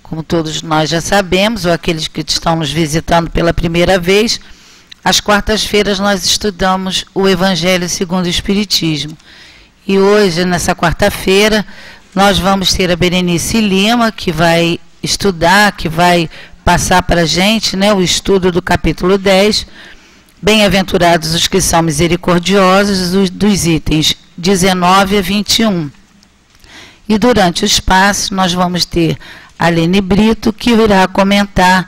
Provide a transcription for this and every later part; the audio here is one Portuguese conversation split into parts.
Como todos nós já sabemos, ou aqueles que estão nos visitando pela primeira vez, às quartas-feiras nós estudamos o Evangelho segundo o Espiritismo. E hoje, nessa quarta-feira, nós vamos ter a Berenice Lima, que vai estudar, que vai passar para a gente, né, o estudo do capítulo 10, Bem-aventurados os que são misericordiosos, dos itens 19 a 21. E durante o espaço nós vamos ter a Lene Brito, que irá comentar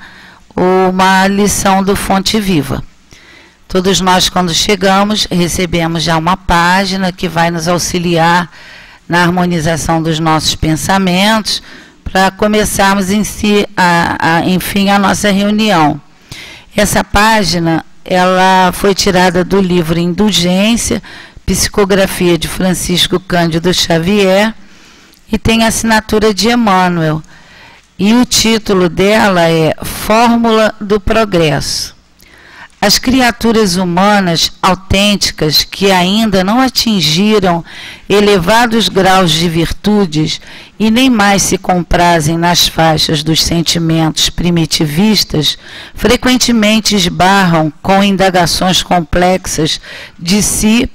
uma lição do Fonte Viva. Todos nós, quando chegamos, recebemos já uma página que vai nos auxiliar na harmonização dos nossos pensamentos, para começarmos enfim, a nossa reunião. Essa página, ela foi tirada do livro Indulgência, Psicografia de Francisco Cândido Xavier, e tem a assinatura de Emmanuel. E o título dela é Fórmula do Progresso. As criaturas humanas autênticas que ainda não atingiram elevados graus de virtudes e nem mais se comprazem nas faixas dos sentimentos primitivistas, frequentemente esbarram com indagações complexas de si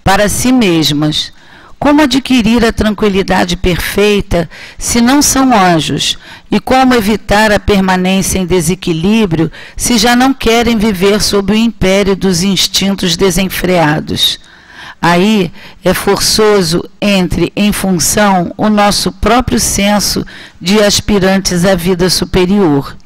para si mesmas. Como adquirir a tranquilidade perfeita se não são anjos? E como evitar a permanência em desequilíbrio se já não querem viver sob o império dos instintos desenfreados? Aí é forçoso entre em função o nosso próprio senso de aspirantes à vida superior.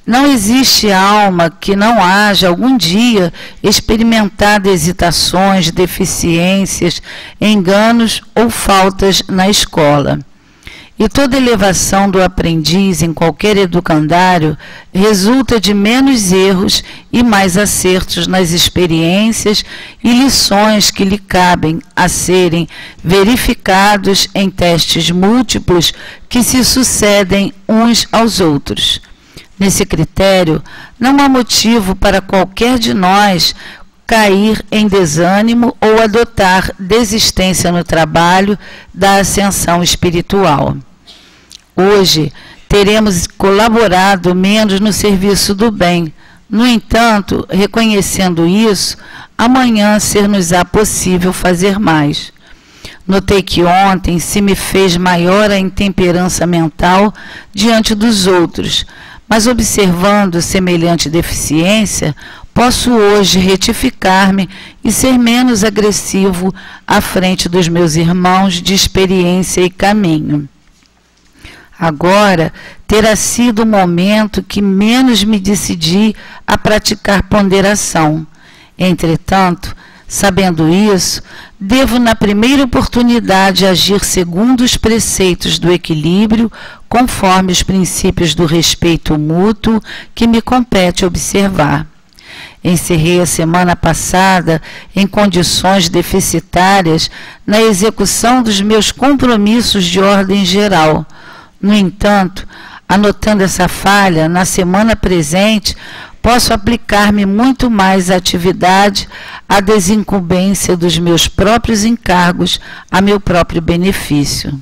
Não existe alma que não haja algum dia experimentado hesitações, deficiências, enganos ou faltas na escola. E toda elevação do aprendiz em qualquer educandário resulta de menos erros e mais acertos nas experiências e lições que lhe cabem a serem verificados em testes múltiplos que se sucedem uns aos outros. Nesse critério, não há motivo para qualquer de nós cair em desânimo ou adotar desistência no trabalho da ascensão espiritual. Hoje, teremos colaborado menos no serviço do bem. No entanto, reconhecendo isso, amanhã ser-nos-á possível fazer mais. Notei que ontem se me fez maior a intemperança mental diante dos outros, mas observando semelhante deficiência, posso hoje retificar-me e ser menos agressivo à frente dos meus irmãos de experiência e caminho. Agora terá sido o momento que menos me decidi a praticar ponderação. Entretanto, sabendo isso, devo na primeira oportunidade agir segundo os preceitos do equilíbrio, conforme os princípios do respeito mútuo que me compete observar. Encerrei a semana passada em condições deficitárias na execução dos meus compromissos de ordem geral. No entanto, anotando essa falha, na semana presente, posso aplicar-me muito mais à atividade, à desincumbência dos meus próprios encargos, a meu próprio benefício.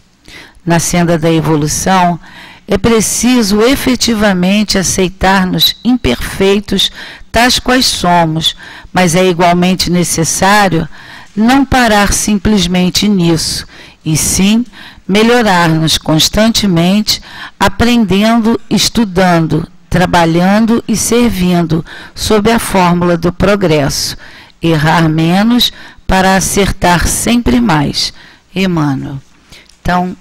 Na senda da evolução, é preciso efetivamente aceitar-nos imperfeitos, tais quais somos, mas é igualmente necessário não parar simplesmente nisso, e sim melhorar-nos constantemente, aprendendo, estudando, trabalhando e servindo sob a fórmula do progresso. Errar menos para acertar sempre mais. Emmanuel. Então,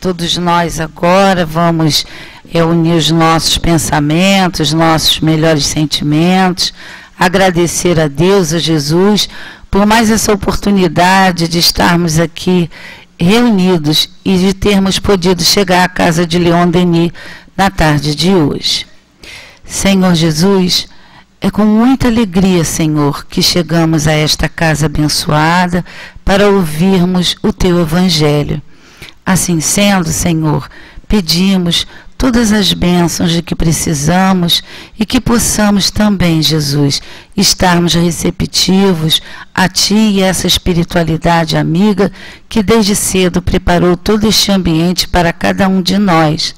todos nós agora vamos unir os nossos pensamentos, nossos melhores sentimentos, agradecer a Deus, a Jesus, por mais essa oportunidade de estarmos aqui reunidos e de termos podido chegar à casa de Leon Denis na tarde de hoje. Senhor Jesus, é com muita alegria, Senhor, que chegamos a esta casa abençoada para ouvirmos o Teu Evangelho. Assim sendo, Senhor, pedimos todas as bênçãos de que precisamos e que possamos também, Jesus, estarmos receptivos a Ti e essa espiritualidade amiga que desde cedo preparou todo este ambiente para cada um de nós.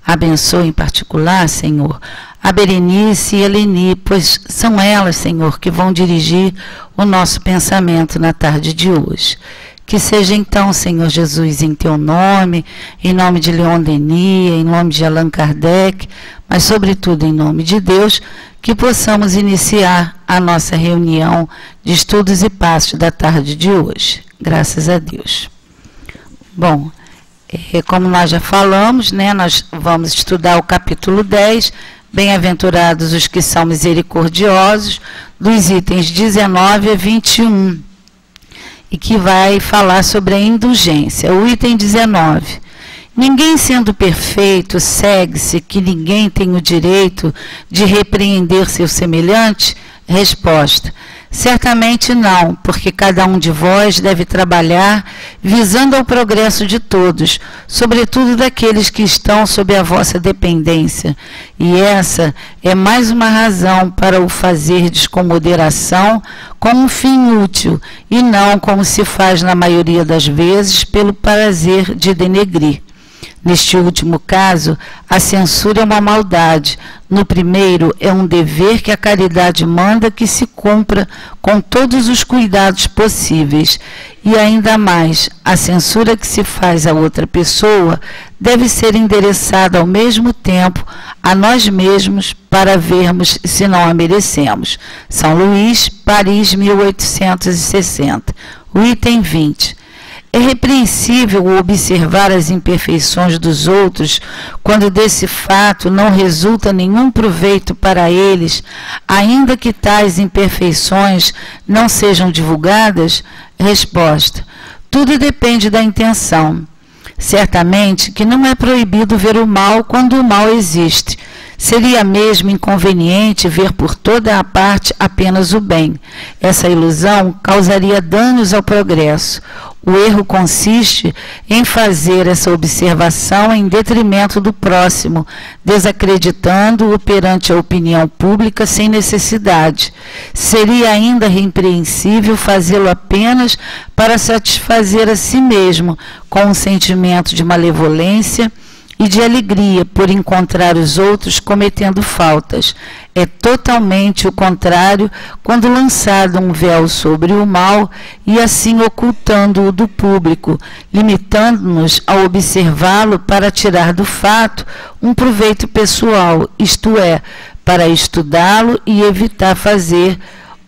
Abençoe em particular, Senhor, a Berenice e a Leni, pois são elas, Senhor, que vão dirigir o nosso pensamento na tarde de hoje. Que seja então, Senhor Jesus, em Teu nome, em nome de Leon Denis, em nome de Allan Kardec, mas sobretudo em nome de Deus, que possamos iniciar a nossa reunião de estudos e passos da tarde de hoje. Graças a Deus. Bom, como nós já falamos, né, nós vamos estudar o capítulo 10, Bem-aventurados os que são misericordiosos, dos itens 19 a 21, e que vai falar sobre a indulgência. O item 19. Ninguém sendo perfeito, segue-se que ninguém tem o direito de repreender seu semelhante? Resposta: certamente não, porque cada um de vós deve trabalhar visando ao progresso de todos, sobretudo daqueles que estão sob a vossa dependência. E essa é mais uma razão para o fazerdes com moderação, como um fim útil, e não como se faz na maioria das vezes pelo prazer de denegrir. Neste último caso, a censura é uma maldade. No primeiro, é um dever que a caridade manda que se cumpra com todos os cuidados possíveis. E ainda mais, a censura que se faz a outra pessoa deve ser endereçada ao mesmo tempo a nós mesmos para vermos se não a merecemos. São Luís, Paris, 1860. O item 20. É repreensível observar as imperfeições dos outros quando desse fato não resulta nenhum proveito para eles, ainda que tais imperfeições não sejam divulgadas? Resposta: tudo depende da intenção. Certamente que não é proibido ver o mal quando o mal existe. Seria mesmo inconveniente ver por toda a parte apenas o bem. Essa ilusão causaria danos ao progresso. O erro consiste em fazer essa observação em detrimento do próximo, desacreditando-o perante a opinião pública sem necessidade. Seria ainda repreensível fazê-lo apenas para satisfazer a si mesmo, com um sentimento de malevolência e de alegria por encontrar os outros cometendo faltas. É totalmente o contrário quando lançado um véu sobre o mal e assim ocultando-o do público, limitando-nos a observá-lo para tirar do fato um proveito pessoal, isto é, para estudá-lo e evitar fazer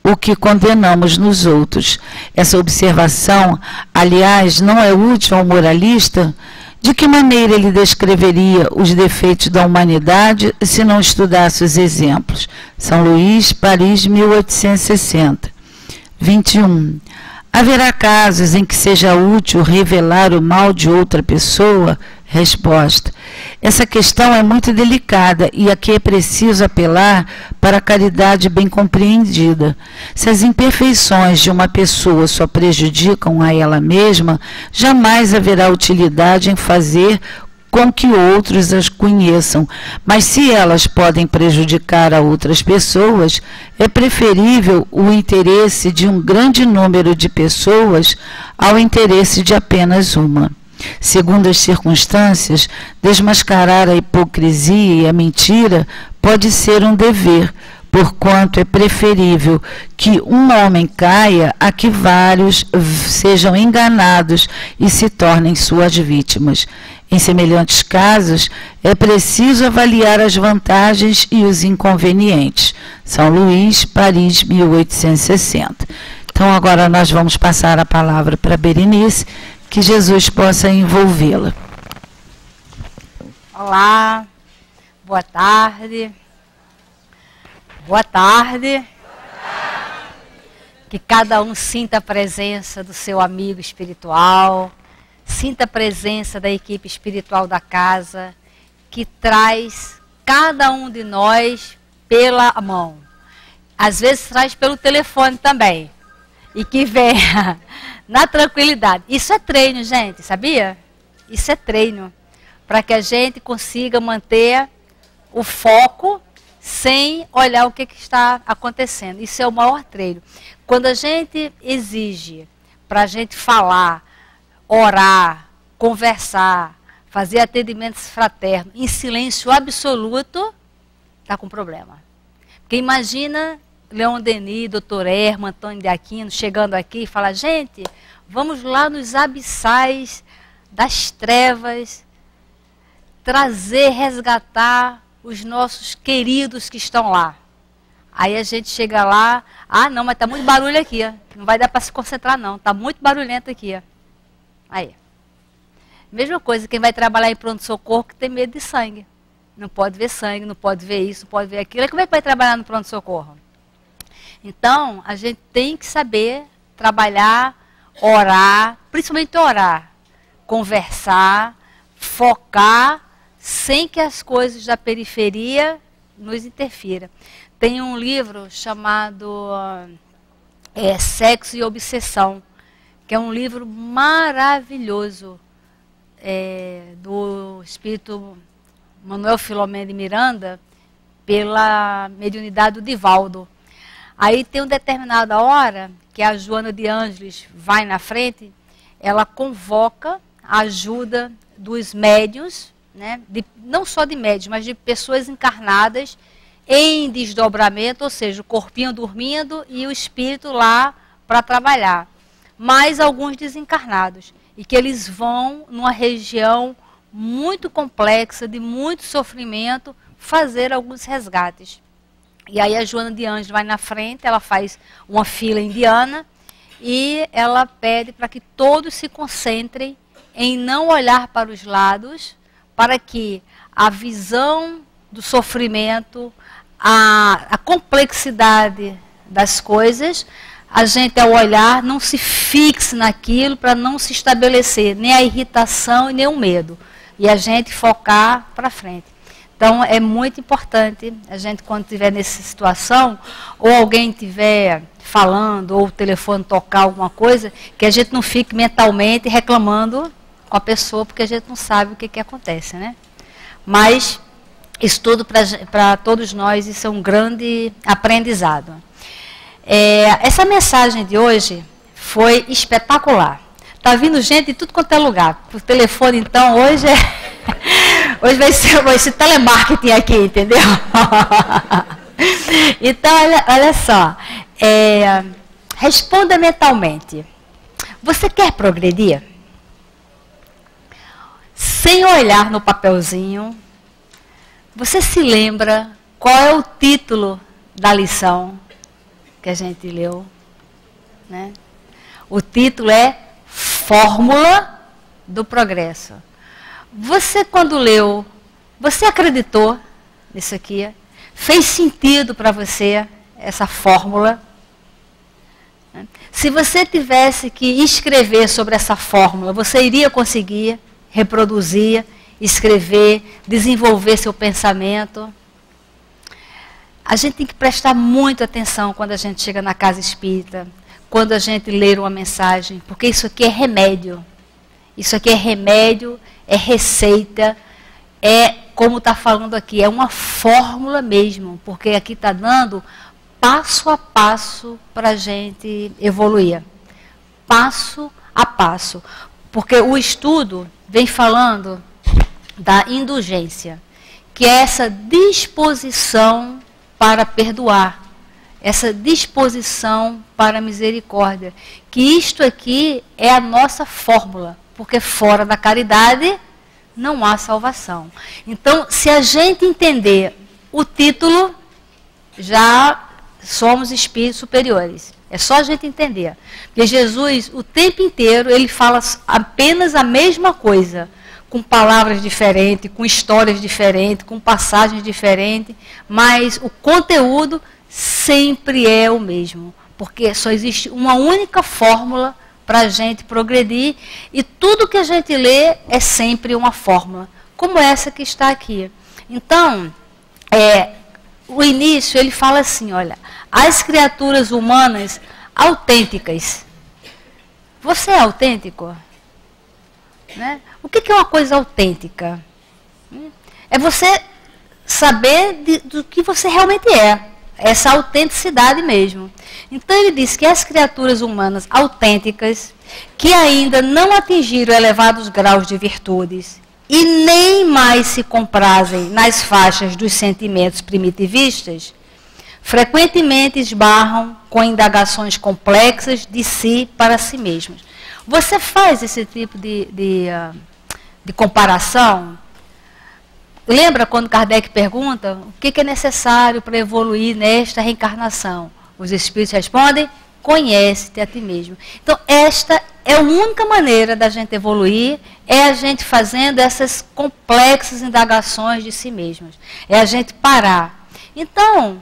o que condenamos nos outros. Essa observação, aliás, não é útil ao moralista. De que maneira ele descreveria os defeitos da humanidade se não estudasse os exemplos? São Luís, Paris, 1860. 21. Haverá casos em que seja útil revelar o mal de outra pessoa? Resposta: essa questão é muito delicada e aqui é preciso apelar para a caridade bem compreendida. Se as imperfeições de uma pessoa só prejudicam a ela mesma, jamais haverá utilidade em fazer com que outros as conheçam, mas se elas podem prejudicar a outras pessoas, é preferível o interesse de um grande número de pessoas ao interesse de apenas uma. Segundo as circunstâncias, desmascarar a hipocrisia e a mentira pode ser um dever, porquanto é preferível que um homem caia a que vários sejam enganados e se tornem suas vítimas. Em semelhantes casos, é preciso avaliar as vantagens e os inconvenientes. São Luís, Paris, 1860. Então, agora nós vamos passar a palavra para Berenice, que Jesus possa envolvê-la. Olá, boa tarde. Boa tarde. Que cada um sinta a presença do seu amigo espiritual, sinta a presença da equipe espiritual da casa, que traz cada um de nós pela mão. Às vezes traz pelo telefone também. E que venha na tranquilidade. Isso é treino, gente, sabia? Isso é treino. Para que a gente consiga manter o foco sem olhar o que está acontecendo. Isso é o maior treino. Quando a gente exige para a gente falar, orar, conversar, fazer atendimentos fraternos em silêncio absoluto, está com problema. Porque imagina Leon Denis, Dr. Herman, Antônio de Aquino chegando aqui e falar: gente, vamos lá nos abissais das trevas, trazer, resgatar os nossos queridos que estão lá. Aí a gente chega lá, não, mas está muito barulho aqui, ó. Não vai dar para se concentrar não, está muito barulhento aqui. Ó. Aí. Mesma coisa, quem vai trabalhar em pronto-socorro que tem medo de sangue. Não pode ver sangue, não pode ver isso, não pode ver aquilo. Como é que vai trabalhar no pronto-socorro? Então, a gente tem que saber trabalhar, orar, principalmente orar, conversar, focar, sem que as coisas da periferia nos interfiram. Tem um livro chamado Sexo e Obsessão, que é um livro maravilhoso, do espírito Manuel Filomeno de Miranda, pela mediunidade do Divaldo. Aí tem uma determinada hora que a Joana de Ângeles vai na frente, ela convoca a ajuda dos médiuns, né, não só de médiuns, mas de pessoas encarnadas em desdobramento, ou seja, o corpinho dormindo e o espírito lá para trabalhar. Mais alguns desencarnados, e que eles vão numa região muito complexa, de muito sofrimento, fazer alguns resgates. E aí a Joana de Ângeles vai na frente, ela faz uma fila indiana e ela pede para que todos se concentrem em não olhar para os lados, para que a visão do sofrimento, a complexidade das coisas, a gente ao olhar não se fixe naquilo para não se estabelecer nem a irritação e nem o medo. E a gente focar para frente. Então, é muito importante a gente, quando estiver nessa situação, ou alguém estiver falando, ou o telefone tocar alguma coisa, que a gente não fique mentalmente reclamando com a pessoa, porque a gente não sabe o que acontece, né? Mas, isso tudo para todos nós, isso é um grande aprendizado. Essa mensagem de hoje foi espetacular. Está vindo gente de tudo quanto é lugar. O telefone, então, hoje vai ser telemarketing aqui, entendeu? Então, olha só. Responda mentalmente. Você quer progredir? Sem olhar no papelzinho, você se lembra qual é o título da lição que a gente leu? Né? O título é Fórmula do Progresso. Você, quando leu, você acreditou nisso aqui? Fez sentido para você essa fórmula? Se você tivesse que escrever sobre essa fórmula, você iria conseguir reproduzir, escrever, desenvolver seu pensamento? A gente tem que prestar muita atenção quando a gente chega na casa espírita, quando a gente lê uma mensagem, porque isso aqui é remédio. Isso aqui é remédio, é receita, é, como está falando aqui, é uma fórmula mesmo, porque aqui está dando passo a passo para a gente evoluir. Passo a passo. Porque o estudo vem falando da indulgência, que é essa disposição para perdoar, essa disposição para a misericórdia, que isto aqui é a nossa fórmula, porque fora da caridade não há salvação. Então, se a gente entender o título, já somos espíritos superiores. É só a gente entender. Porque Jesus, o tempo inteiro, ele fala apenas a mesma coisa, com palavras diferentes, com histórias diferentes, com passagens diferentes, mas o conteúdo sempre é o mesmo, porque só existe uma única fórmula para a gente progredir, e tudo que a gente lê é sempre uma fórmula, como essa que está aqui. Então, o início, ele fala assim, olha, as criaturas humanas autênticas. Você é autêntico? Né? O que é uma coisa autêntica? É você saber do que você realmente é. Essa autenticidade mesmo. Então ele diz que as criaturas humanas autênticas, que ainda não atingiram elevados graus de virtudes, e nem mais se comprazem nas faixas dos sentimentos primitivistas, frequentemente esbarram com indagações complexas de si para si mesmos. Você faz esse tipo de comparação? Lembra quando Kardec pergunta o que é necessário para evoluir nesta reencarnação? Os espíritos respondem: conhece-te a ti mesmo. Então, esta é a única maneira da gente evoluir, é a gente fazendo essas complexas indagações de si mesmos. É a gente parar. Então,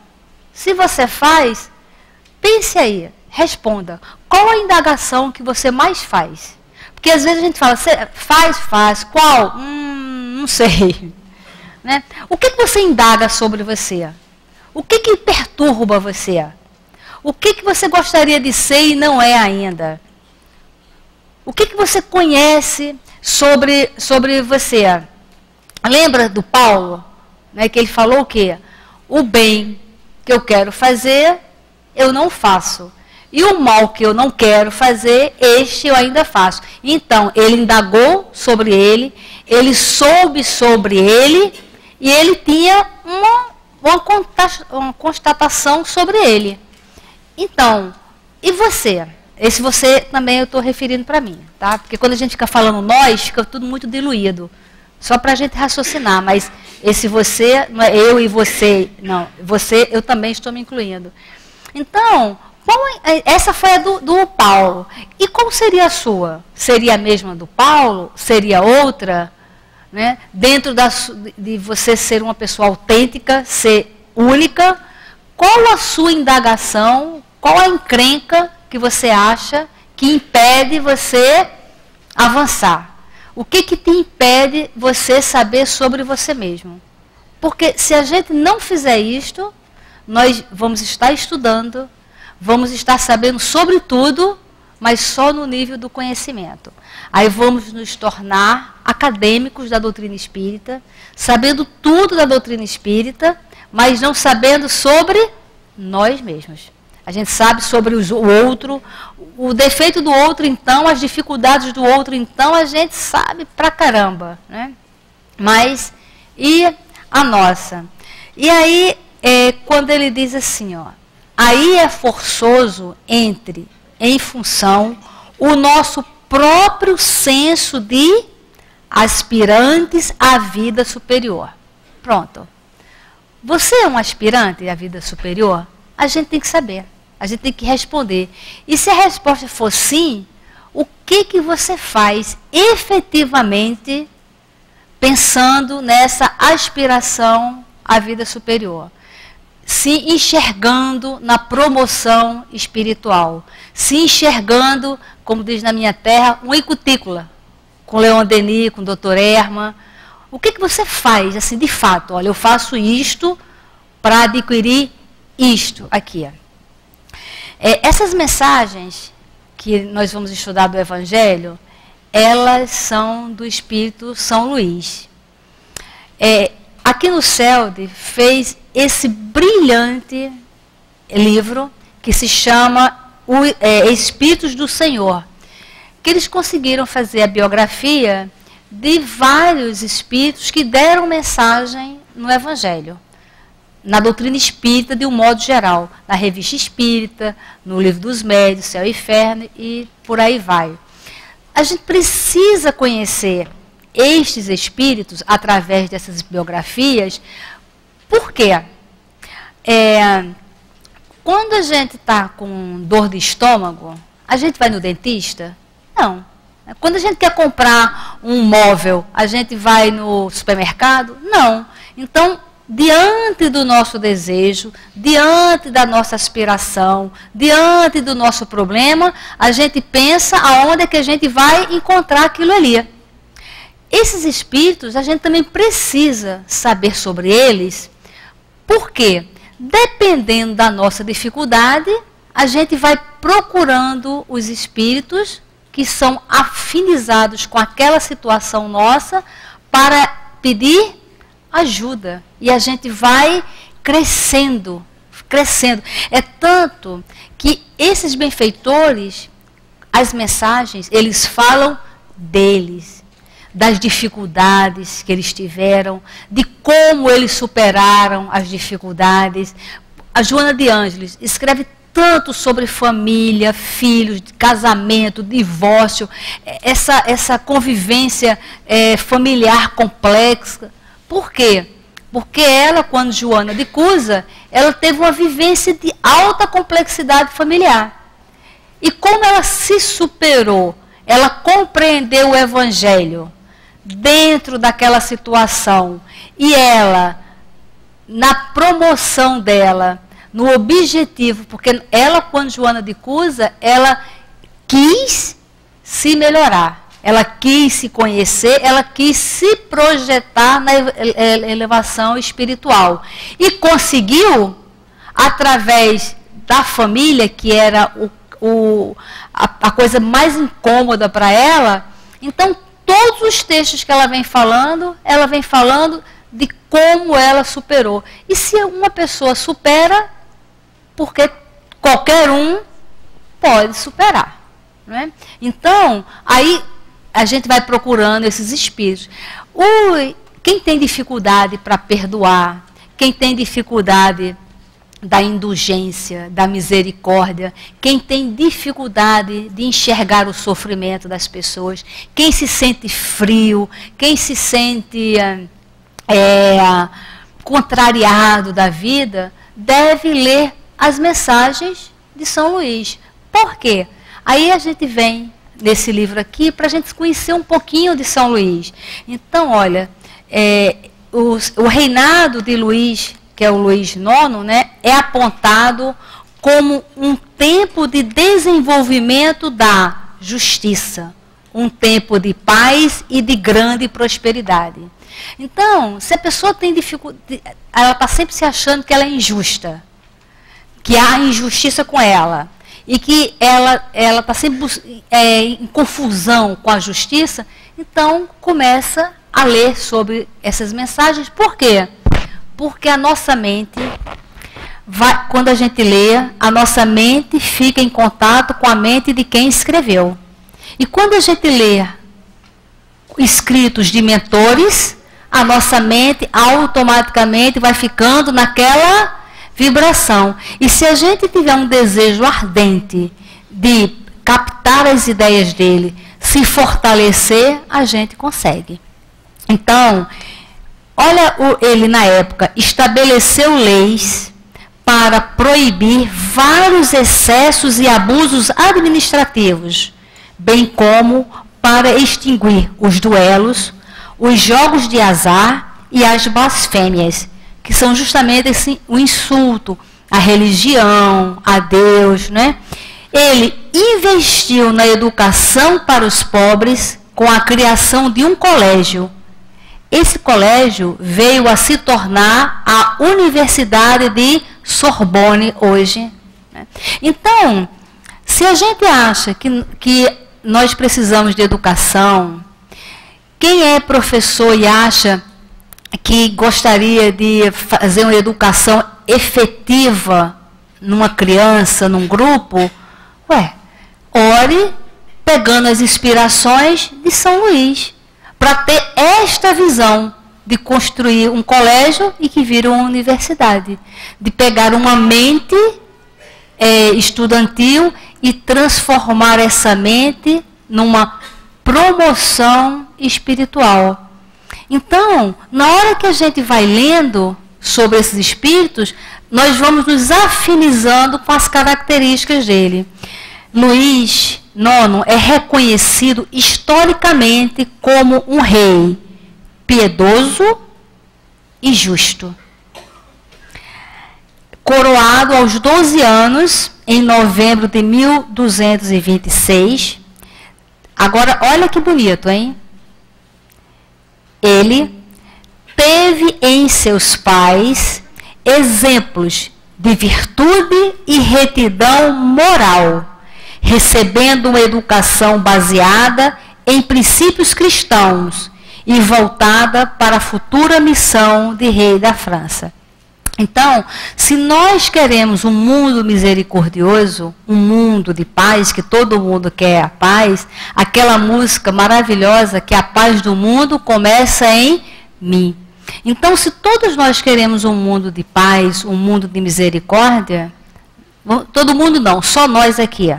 se você faz, pense aí, responda. Qual a indagação que você mais faz? Porque às vezes a gente fala, faz, qual? Não sei. Né? O que você indaga sobre você? O que perturba você? O que você gostaria de ser e não é ainda? O que você conhece sobre você? Lembra do Paulo? Né, que ele falou o quê? O bem que eu quero fazer, eu não faço. E o mal que eu não quero fazer, este eu ainda faço. Então, ele indagou sobre ele, ele soube sobre ele, e ele tinha uma constatação sobre ele. Então, e você? Esse você também eu estou referindo para mim, tá? Porque quando a gente fica falando nós, fica tudo muito diluído. Só para a gente raciocinar, mas esse você, não é eu e você, não. Você, eu também estou me incluindo. Então, essa foi a do Paulo. E qual seria a sua? Seria a mesma do Paulo? Seria outra? Né? Dentro de você ser uma pessoa autêntica, ser única, qual a sua indagação, qual a encrenca que você acha que impede você avançar? O que te impede você saber sobre você mesmo? Porque se a gente não fizer isto, nós vamos estar estudando, vamos estar sabendo sobre tudo, mas só no nível do conhecimento. Aí vamos nos tornar acadêmicos da doutrina espírita, sabendo tudo da doutrina espírita, mas não sabendo sobre nós mesmos. A gente sabe sobre o outro, o defeito do outro, então, as dificuldades do outro, então, a gente sabe pra caramba, né? Mas, e a nossa? E aí, quando ele diz assim, ó, aí é forçoso entre, em função, o nosso próprio senso de aspirantes à vida superior. Pronto. Você é um aspirante à vida superior? A gente tem que saber. A gente tem que responder. E se a resposta for sim, o que você faz efetivamente pensando nessa aspiração à vida superior? Se enxergando na promoção espiritual. Se enxergando, como diz na minha terra, um cutícula. Com Leon Denis, com o Dr. Herman. O que você faz, assim, de fato? Olha, eu faço isto para adquirir isto aqui. Essas mensagens que nós vamos estudar do Evangelho, elas são do Espírito São Luís. Aqui no CELD fez esse brilhante livro que se chama Espíritos do Senhor, que eles conseguiram fazer a biografia de vários espíritos que deram mensagem no Evangelho, na doutrina espírita de um modo geral, na Revista Espírita, no Livro dos Médiuns, Céu e Inferno e por aí vai. A gente precisa conhecer estes espíritos através dessas biografias. Por quê? Quando a gente está com dor de estômago, a gente vai no dentista? Não. Quando a gente quer comprar um móvel, a gente vai no supermercado? Não. Então, diante do nosso desejo, diante da nossa aspiração, diante do nosso problema, a gente pensa aonde é que a gente vai encontrar aquilo ali. Esses espíritos, a gente também precisa saber sobre eles, porque, dependendo da nossa dificuldade, a gente vai procurando os espíritos que são afinizados com aquela situação nossa para pedir ajuda. E a gente vai crescendo, crescendo. É tanto que esses benfeitores, as mensagens, eles falam deles, das dificuldades que eles tiveram, de como eles superaram as dificuldades. A Joana de Ângeles escreve tanto sobre família, filhos, casamento, divórcio, essa convivência familiar complexa. Por quê? Porque ela, quando Joana de Cusa, ela teve uma vivência de alta complexidade familiar. E como ela se superou, ela compreendeu o Evangelho dentro daquela situação, e ela, na promoção dela, no objetivo, porque ela, quando Joana de Cusa, ela quis se melhorar, ela quis se conhecer, ela quis se projetar na elevação espiritual. E conseguiu, através da família, que era a coisa mais incômoda para ela. Então, todos os textos que ela vem falando de como ela superou. E se uma pessoa supera, porque qualquer um pode superar, né? Então, aí a gente vai procurando esses espíritos. Quem tem dificuldade para perdoar, quem tem dificuldade da indulgência, da misericórdia, quem tem dificuldade de enxergar o sofrimento das pessoas, quem se sente frio, quem se sente contrariado da vida, deve ler as mensagens de São Luís. Por quê? Aí a gente vem nesse livro aqui para a gente conhecer um pouquinho de São Luís. Então, olha, o reinado de Luís, que é o Luís IX, né, é apontado como um tempo de desenvolvimento da justiça, um tempo de paz e de grande prosperidade. Então, se a pessoa tem dificuldade, ela está sempre se achando que ela é injusta, que há injustiça com ela, e que ela está sempre em confusão com a justiça, então começa a ler sobre essas mensagens. Por quê? Porque a nossa mente, quando a gente lê, a nossa mente fica em contato com a mente de quem escreveu. E quando a gente lê escritos de mentores, a nossa mente automaticamente vai ficando naquela vibração. E se a gente tiver um desejo ardente de captar as ideias dele, se fortalecer, a gente consegue. Então, olha, ele na época estabeleceu leis para proibir vários excessos e abusos administrativos, bem como para extinguir os duelos, os jogos de azar e as blasfêmias, que são justamente assim, o insulto à religião, a Deus, né? Ele investiu na educação para os pobres com a criação de um colégio. Esse colégio veio a se tornar a Universidade de Sorbonne hoje, né? Então, se a gente acha que nós precisamos de educação, quem é professor e acha que gostaria de fazer uma educação efetiva numa criança, num grupo, ore pegando as inspirações de São Luís, para ter esta visão de construir um colégio e que vira uma universidade, de pegar uma mente estudantil e transformar essa mente numa promoção espiritual. Então, na hora que a gente vai lendo sobre esses espíritos, nós vamos nos afinizando com as características dele. Luís IX é reconhecido historicamente como um rei piedoso e justo. Coroado aos 12 anos, em novembro de 1226. Agora, olha que bonito, hein? Ele teve em seus pais exemplos de virtude e retidão moral, recebendo uma educação baseada em princípios cristãos e voltada para a futura missão de rei da França. Então, se nós queremos um mundo misericordioso, um mundo de paz, que todo mundo quer a paz, aquela música maravilhosa que a paz do mundo começa em mim. Então, se todos nós queremos um mundo de paz, um mundo de misericórdia, todo mundo não, só nós aqui.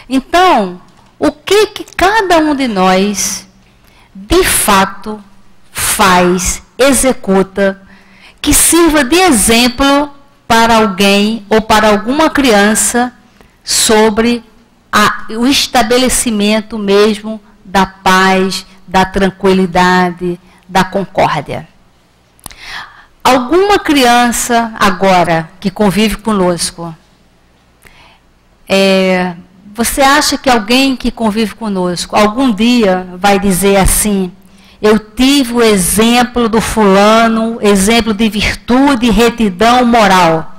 Então, o que cada um de nós, de fato, faz, executa, que sirva de exemplo para alguém ou para alguma criança sobre o estabelecimento mesmo da paz, da tranquilidade, da concórdia. Alguma criança agora que convive conosco, você acha que alguém que convive conosco algum dia vai dizer assim: eu tive o exemplo do fulano, exemplo de virtude e retidão moral?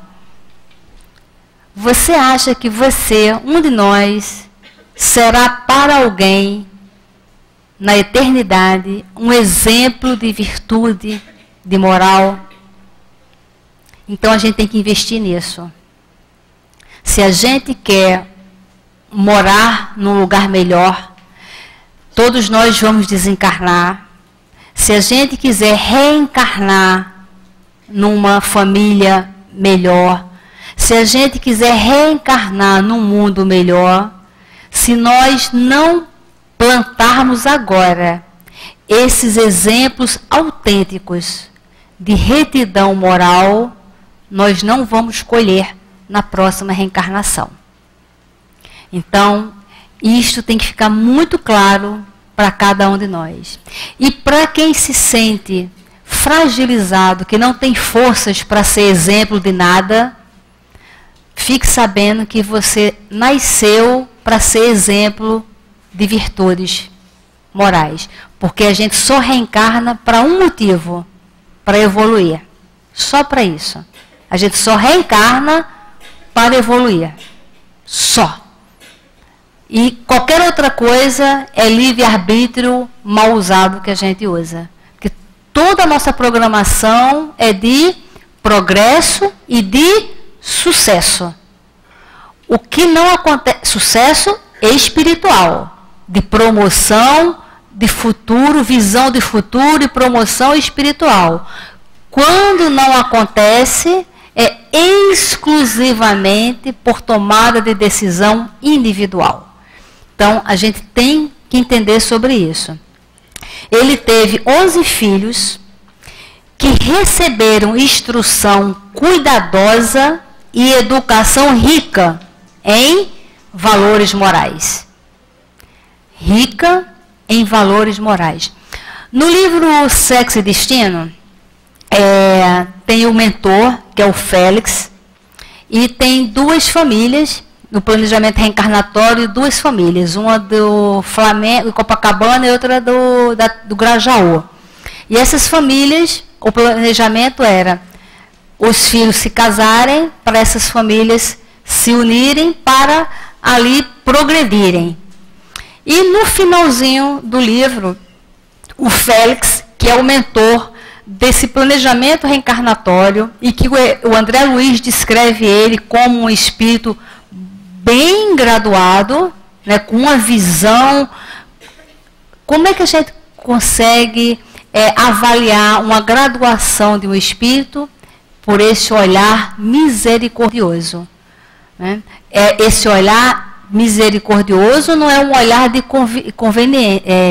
Você acha que você, um de nós, será para alguém, na eternidade, um exemplo de virtude, de moral? Então a gente tem que investir nisso. Se a gente quer morar num lugar melhor, todos nós vamos desencarnar. Se a gente quiser reencarnar numa família melhor, se a gente quiser reencarnar num mundo melhor, se nós não plantarmos agora esses exemplos autênticos de retidão moral, nós não vamos colher na próxima reencarnação. Então, isto tem que ficar muito claro para cada um de nós. E para quem se sente fragilizado, que não tem forças para ser exemplo de nada, fique sabendo que você nasceu para ser exemplo de virtudes morais. Porque a gente só reencarna para um motivo, para evoluir. Só para isso. A gente só reencarna para evoluir. Só. E qualquer outra coisa é livre-arbítrio mal usado que a gente usa. Porque toda a nossa programação é de progresso e de sucesso. O que não acontece... Sucesso espiritual. De promoção, de futuro, visão de futuro e promoção espiritual. Quando não acontece, é exclusivamente por tomada de decisão individual. Então, a gente tem que entender sobre isso. Ele teve 11 filhos que receberam instrução cuidadosa e educação rica em valores morais. Rica em valores morais. No livro Sexo e Destino, tem o mentor, que é o Félix, e tem duas famílias no planejamento reencarnatório, duas famílias, uma do Flamengo, Copacabana, e outra do Grajaú. E essas famílias, o planejamento era os filhos se casarem, para essas famílias se unirem para ali progredirem. E no finalzinho do livro, o Félix, que é o mentor desse planejamento reencarnatório, e que o André Luiz descreve ele como um espírito bem graduado, né, com uma visão. Como é que a gente consegue avaliar uma graduação de um espírito? Por esse olhar misericordioso. Né? Esse olhar misericordioso não é um olhar de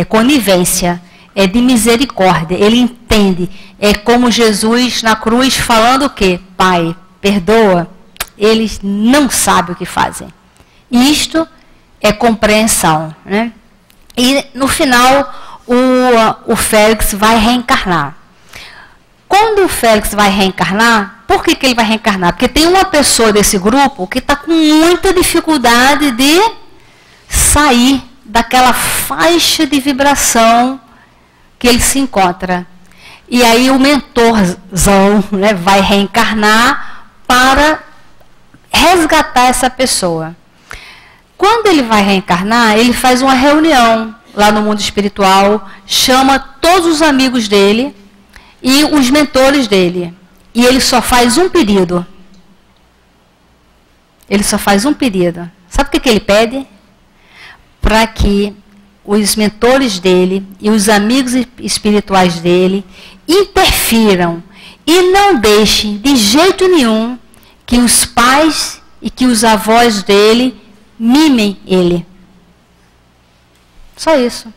conivência, é de misericórdia. Ele entende. É como Jesus na cruz falando o quê? Pai, perdoa. Eles não sabem o que fazem. Isto é compreensão. Né? E no final, o Félix vai reencarnar. Quando o Félix vai reencarnar, por que ele vai reencarnar? Porque tem uma pessoa desse grupo que está com muita dificuldade de sair daquela faixa de vibração que ele se encontra. E aí o mentorzão, né, vai reencarnar para resgatar essa pessoa. Quando ele vai reencarnar, ele faz uma reunião lá no mundo espiritual, chama todos os amigos dele e os mentores dele. e ele só faz um pedido. Ele só faz um pedido. Sabe o que ele pede? Para que os mentores dele e os amigos espirituais dele interfiram e não deixem de jeito nenhum que os pais e que os avós dele mimem ele. Só isso.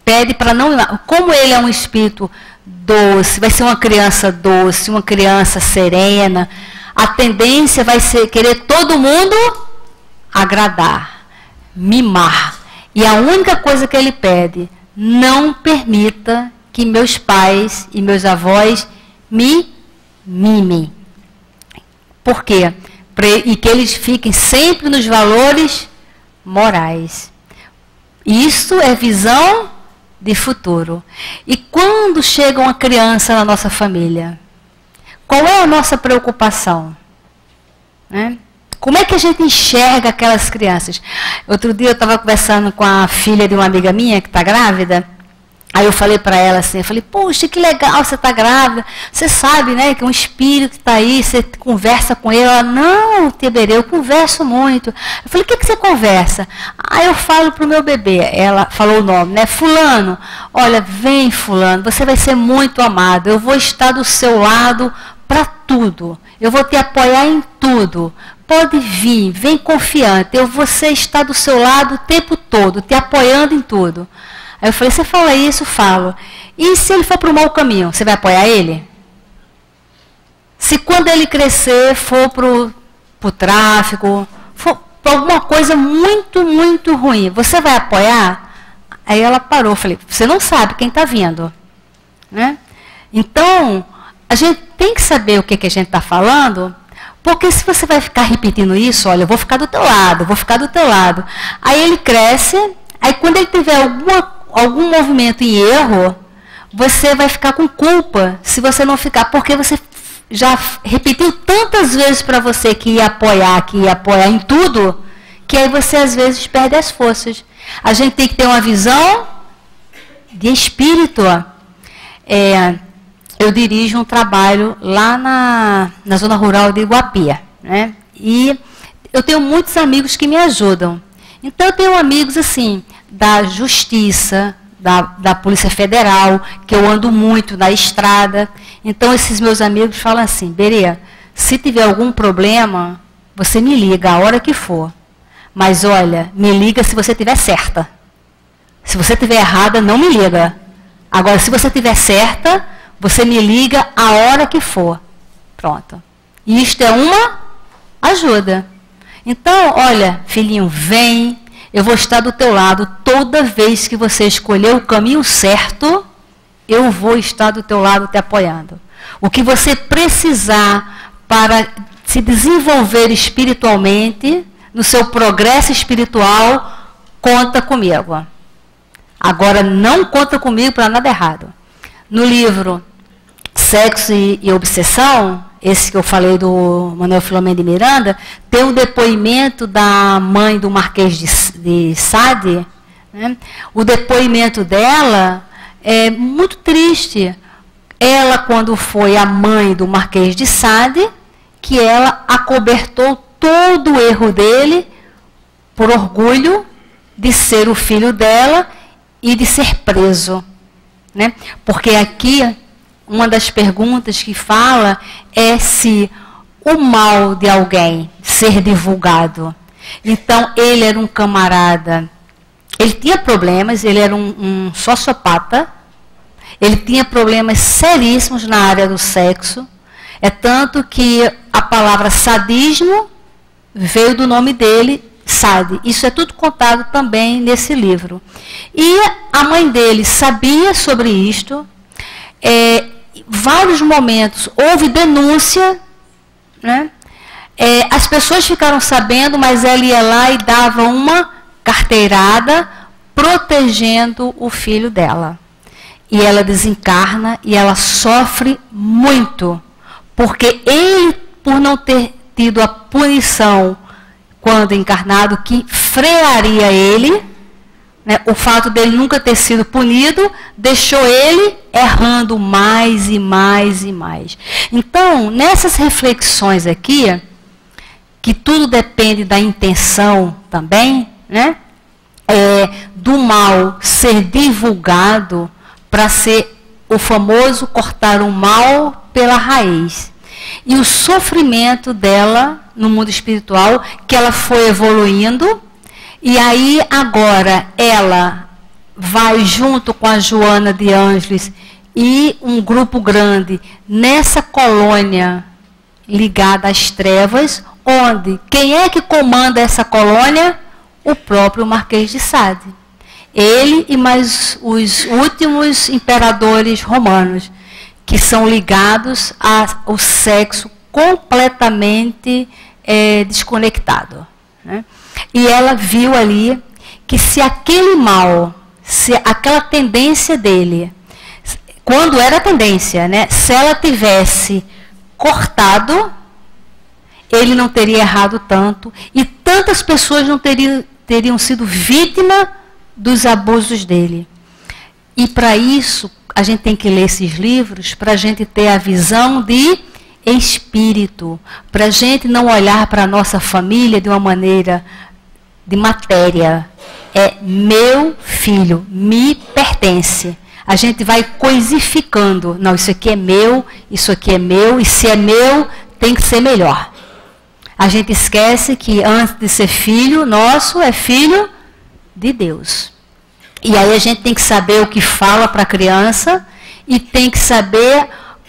Pede para não mimar. Como ele é um espírito doce, vai ser uma criança doce, uma criança serena, a tendência vai ser querer todo mundo agradar, mimar. E a única coisa que ele pede, não permita que meus pais e meus avós me mimem. Por quê? E que eles fiquem sempre nos valores morais. Isso é visão de futuro. E quando chega uma criança na nossa família, qual é a nossa preocupação? Né? Como é que a gente enxerga aquelas crianças? Outro dia eu estava conversando com a filha de uma amiga minha que está grávida. Aí eu falei para ela assim, eu falei, poxa, que legal, você está grávida. Você sabe, né, que é um espírito que está aí, você conversa com ele. Ela, não, Teberê, eu converso muito. Eu falei, o que você conversa? Aí eu falo para o meu bebê, ela falou o nome, né, fulano, olha, vem fulano, você vai ser muito amado, eu vou estar do seu lado para tudo, eu vou te apoiar em tudo. Pode vir, vem confiante, eu vou estar do seu lado o tempo todo, te apoiando em tudo. Aí eu falei, você fala isso? Falo. E se ele for para o mau caminho, você vai apoiar ele? Se quando ele crescer for para o tráfico, for para alguma coisa muito, muito ruim, você vai apoiar? Aí ela parou, eu falei, você não sabe quem está vindo. Né? Então, a gente tem que saber o que a gente está falando, porque se você vai ficar repetindo isso, olha, eu vou ficar do teu lado, vou ficar do teu lado. Aí ele cresce, aí quando ele tiver algum movimento em erro, você vai ficar com culpa se você não ficar, porque você já repetiu tantas vezes para você que ia apoiar em tudo, que aí você às vezes perde as forças. A gente tem que ter uma visão de espírito. Eu dirijo um trabalho lá na zona rural de Iguapia, né? E eu tenho muitos amigos que me ajudam. Então eu tenho amigos assim, da Justiça, da Polícia Federal, que eu ando muito na estrada. Então esses meus amigos falam assim, Berê, se tiver algum problema, você me liga a hora que for. Mas olha, me liga se você estiver certa. Se você estiver errada, não me liga. Agora, se você estiver certa, você me liga a hora que for. Pronto. E isto é uma ajuda. Então, olha, filhinho, vem. Eu vou estar do teu lado toda vez que você escolher o caminho certo, eu vou estar do teu lado te apoiando. O que você precisar para se desenvolver espiritualmente, no seu progresso espiritual, conta comigo. Agora, não conta comigo para nada errado. No livro Sexo e Obsessão, esse que eu falei do Manuel Filomeno de Miranda, tem um depoimento da mãe do Marquês de Sade. Né? O depoimento dela é muito triste. Ela, quando foi a mãe do Marquês de Sade, que ela acobertou todo o erro dele por orgulho de ser o filho dela e de ser preso. Né? Porque aqui, uma das perguntas que fala é se o mal de alguém ser divulgado. Então, ele era um camarada, ele tinha problemas, ele era um sociopata, ele tinha problemas seríssimos na área do sexo, é tanto que a palavra sadismo veio do nome dele, Sade. Isso é tudo contado também nesse livro. E a mãe dele sabia sobre isto, vários momentos houve denúncia, né? As pessoas ficaram sabendo, mas ela ia lá e dava uma carteirada protegendo o filho dela. E ela desencarna e ela sofre muito, porque ele, por não ter tido a punição quando encarnado, que frearia ele, né, o fato dele nunca ter sido punido, deixou ele errando mais e mais e mais. Então, nessas reflexões aqui, que tudo depende da intenção também, né, do mal ser divulgado para ser o famoso cortar o mal pela raiz. E o sofrimento dela no mundo espiritual, que ela foi evoluindo, e aí agora ela vai junto com a Joana de Ângeles e um grupo grande nessa colônia ligada às trevas, onde quem é que comanda essa colônia? O próprio Marquês de Sade. Ele e mais os últimos imperadores romanos, que são ligados ao sexo completamente desconectado, né? E ela viu ali que se aquele mal, se aquela tendência dele, quando era tendência, né, se ela tivesse cortado, ele não teria errado tanto e tantas pessoas não teriam sido vítimas dos abusos dele. E para isso, a gente tem que ler esses livros para a gente ter a visão de espírito, para a gente não olhar para a nossa família de uma maneira de matéria. É meu filho, me pertence. A gente vai coisificando. Não, isso aqui é meu, isso aqui é meu, e se é meu, tem que ser melhor. A gente esquece que antes de ser filho nosso, é filho de Deus. E aí a gente tem que saber o que fala para a criança e tem que saber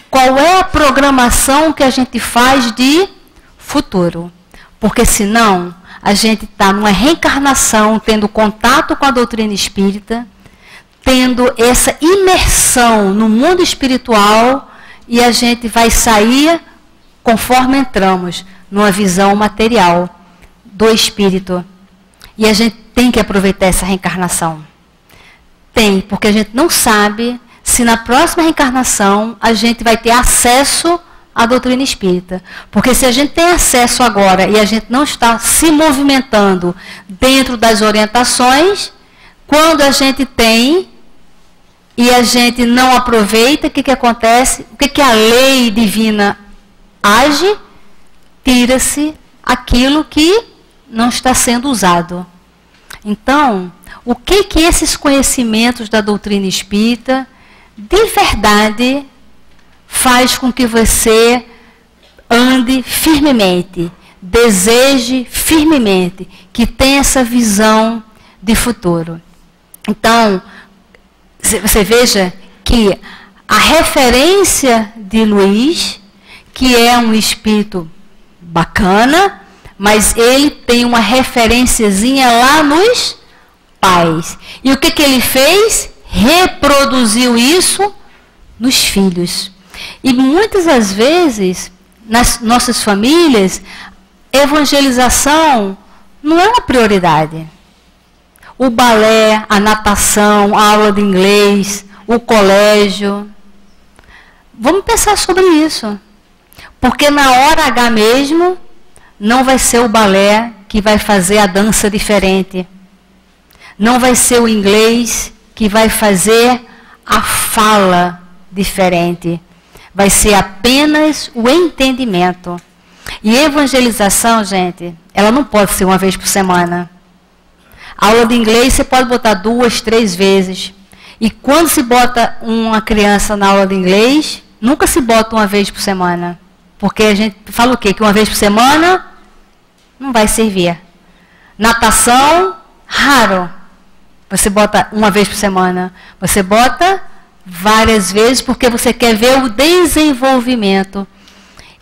qual é a programação que a gente faz de futuro. Porque senão a gente está numa reencarnação, tendo contato com a doutrina espírita, tendo essa imersão no mundo espiritual, e a gente vai sair conforme entramos, numa visão material do espírito. E a gente tem que aproveitar essa reencarnação. Tem, porque a gente não sabe se na próxima reencarnação a gente vai ter acesso à doutrina espírita. Porque se a gente tem acesso agora e a gente não está se movimentando dentro das orientações, quando a gente tem e a gente não aproveita, o que acontece? O que a lei divina age? Tira-se aquilo que não está sendo usado. Então, o que esses conhecimentos da doutrina espírita, de verdade, faz com que você ande firmemente, deseje firmemente, que tenha essa visão de futuro. Então, você veja que a referência de Luiz, que é um espírito bacana, mas ele tem uma referenciazinha lá nos pais. E o que ele fez? Reproduziu isso nos filhos. E muitas das vezes, nas nossas famílias, evangelização não é uma prioridade. O balé, a natação, a aula de inglês, o colégio. Vamos pensar sobre isso. Porque na hora H mesmo, não vai ser o balé que vai fazer a dança diferente. Não vai ser o inglês que vai fazer a fala diferente. Vai ser apenas o entendimento. E evangelização, gente, ela não pode ser uma vez por semana. A aula de inglês você pode botar 2, 3 vezes. E quando se bota uma criança na aula de inglês, nunca se bota uma vez por semana. Porque a gente fala o quê? Que uma vez por semana não vai servir. Natação, raro. Você bota uma vez por semana. Você bota várias vezes porque você quer ver o desenvolvimento.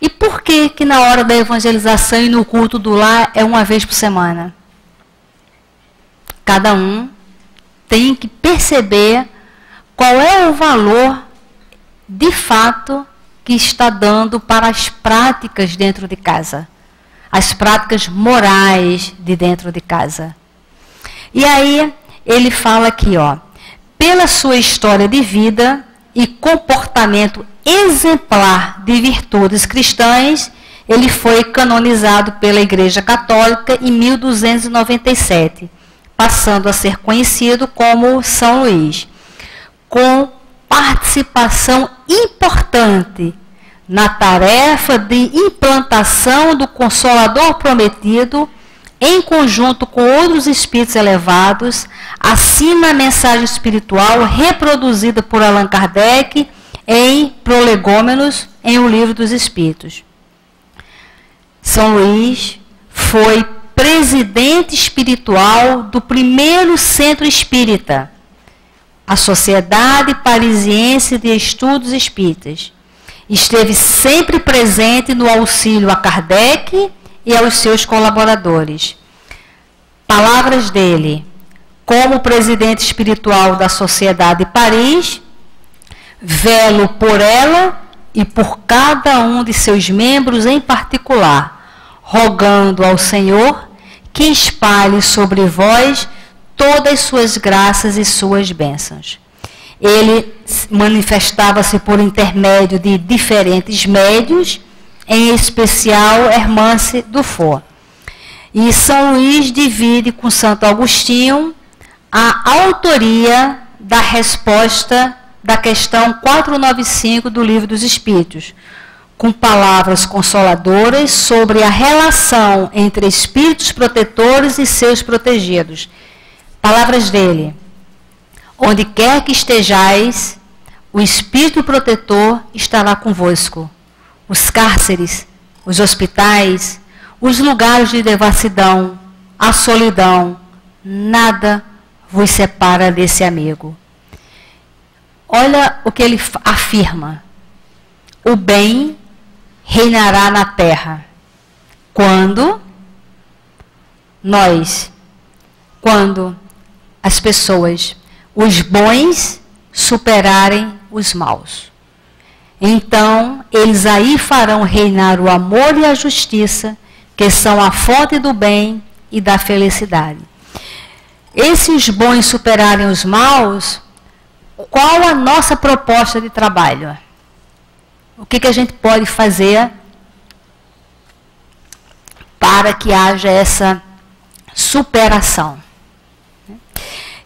E por que na hora da evangelização e no culto do lar é uma vez por semana? Cada um tem que perceber qual é o valor de fato que está dando para as práticas dentro de casa. As práticas morais de dentro de casa. E aí, ele fala aqui, ó, pela sua história de vida e comportamento exemplar de virtudes cristãs, ele foi canonizado pela Igreja Católica em 1297. passando a ser conhecido como São Luís, com participação importante na tarefa de implantação do Consolador Prometido, em conjunto com outros espíritos elevados, assina a mensagem espiritual reproduzida por Allan Kardec em Prolegômenos, em O Livro dos Espíritos. São Luís foi presidente espiritual do primeiro centro espírita, a Sociedade Parisiense de Estudos Espíritas. Esteve sempre presente no auxílio a Kardec e aos seus colaboradores. Palavras dele: como presidente espiritual da Sociedade de Paris, velo por ela e por cada um de seus membros em particular, rogando ao Senhor que espalhe sobre vós todas suas graças e suas bênçãos. Ele manifestava-se por intermédio de diferentes médios, em especial Hermance Dufour. E São Luís divide com Santo Agostinho a autoria da resposta da questão 495 do Livro dos Espíritos, com palavras consoladoras sobre a relação entre espíritos protetores e seus protegidos. Palavras dele: onde quer que estejais, o Espírito protetor estará convosco. Os cárceres, os hospitais, os lugares de devassidão, a solidão, nada vos separa desse amigo. Olha o que ele afirma: o bem reinará na terra quando as pessoas, os bons, superarem os maus. Então, eles aí farão reinar o amor e a justiça, que são a fonte do bem e da felicidade. E se os bons superarem os maus, qual a nossa proposta de trabalho? O que a gente pode fazer para que haja essa superação?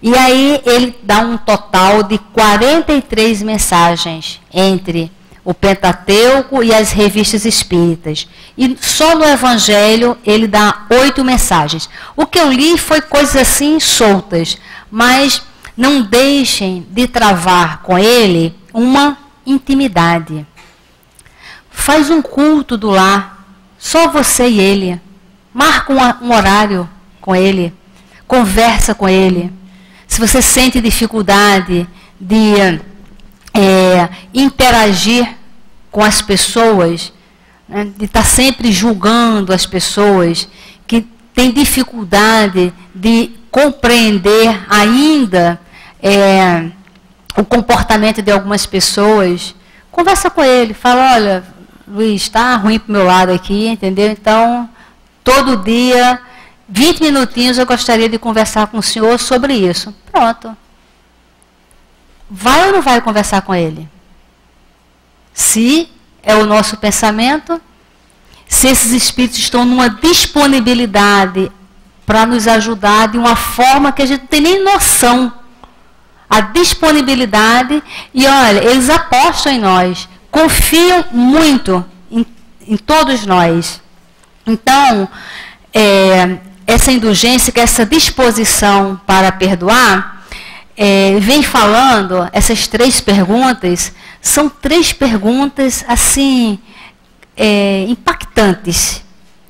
E aí ele dá um total de 43 mensagens entre o Pentateuco e as revistas espíritas. E só no Evangelho ele dá 8 mensagens. O que eu li foi coisas assim soltas, mas não deixem de travar com ele uma intimidade. Faz um culto do lar, só você e ele. Marca um horário com ele, conversa com ele. Se você sente dificuldade de interagir com as pessoas, né, de estar sempre julgando as pessoas, que tem dificuldade de compreender ainda o comportamento de algumas pessoas, conversa com ele, fala: olha, Luís, está ruim para o meu lado aqui, entendeu? Então, todo dia, 20 minutinhos eu gostaria de conversar com o senhor sobre isso. Pronto. Vai ou não vai conversar com ele? Se é o nosso pensamento, se esses espíritos estão numa disponibilidade para nos ajudar de uma forma que a gente não tem nem noção. A disponibilidade, e olha, eles apostam em nós, confiam muito em todos nós. Então, essa indulgência, essa disposição para perdoar, vem falando, essas 3 perguntas, são 3 perguntas, assim, impactantes,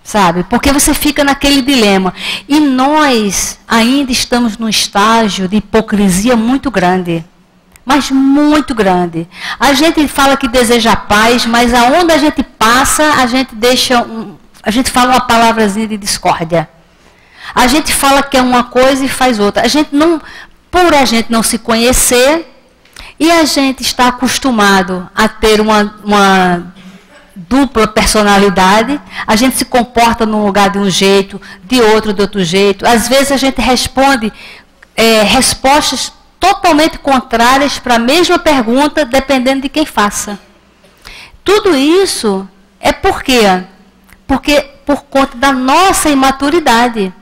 sabe? Porque você fica naquele dilema. E nós ainda estamos num estágio de hipocrisia muito grande. Mas muito grande. A gente fala que deseja paz, mas aonde a gente passa, a gente fala uma palavrazinha de discórdia. A gente fala que é uma coisa e faz outra. Por a gente não se conhecer, e a gente está acostumado a ter uma dupla personalidade, a gente se comporta num lugar de um jeito, de outro jeito. Às vezes a gente responde respostas totalmente contrárias para a mesma pergunta, dependendo de quem faça. Tudo isso é por quê? Porque por conta da nossa imaturidade.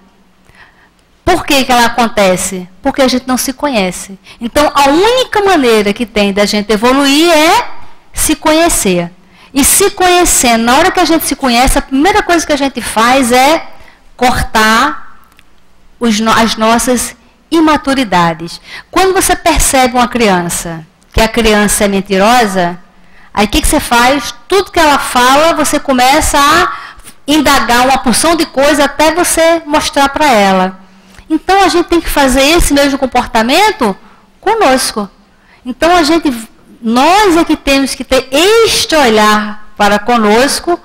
Por que ela acontece? Porque a gente não se conhece. Então, a única maneira que tem da gente evoluir é se conhecer. E se conhecendo, na hora que a gente se conhece, a primeira coisa que a gente faz é cortar as nossas imaturidades. Quando você percebe uma criança, que a criança é mentirosa, aí o que você faz? Tudo que ela fala, você começa a indagar uma porção de coisa até você mostrar para ela. Então a gente tem que fazer esse mesmo comportamento conosco. Então nós é que temos que ter este olhar para conosco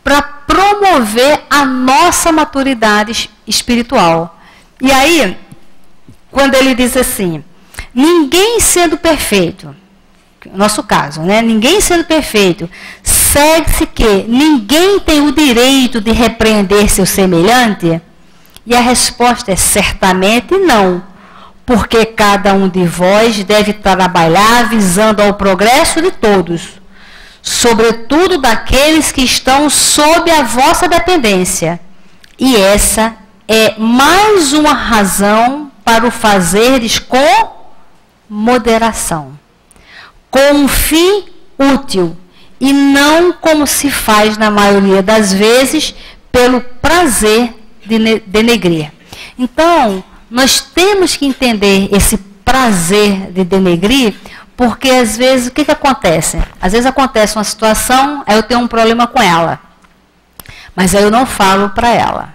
para promover a nossa maturidade espiritual. E aí, quando ele diz assim, ninguém sendo perfeito, no nosso caso, né? Ninguém sendo perfeito, segue-se que ninguém tem o direito de repreender seu semelhante? E a resposta é certamente não, porque cada um de vós deve trabalhar visando ao progresso de todos, sobretudo daqueles que estão sob a vossa dependência. E essa é mais uma razão para o fazerdes com moderação, com um fim útil, e não como se faz na maioria das vezes pelo prazer de denegrir. Então, nós temos que entender esse prazer de denegrir, porque às vezes, o que acontece? Às vezes acontece uma situação, aí eu tenho um problema com ela, mas aí eu não falo para ela.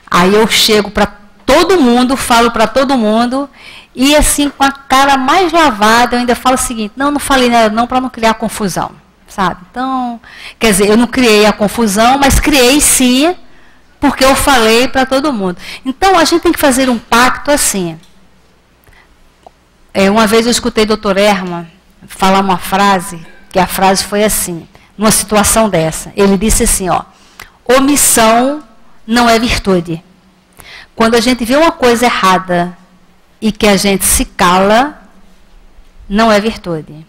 Aí eu chego para todo mundo, falo para todo mundo, e assim, com a cara mais lavada, eu ainda falo o seguinte, não falei nada não, para não criar confusão, sabe? Então, quer dizer, eu não criei a confusão, mas criei sim, porque eu falei para todo mundo. Então, a gente tem que fazer um pacto assim. Uma vez eu escutei o Dr. Herman falar uma frase, que a frase foi assim, numa situação dessa. Ele disse assim, omissão não é virtude. Quando a gente vê uma coisa errada e que a gente se cala, não é virtude.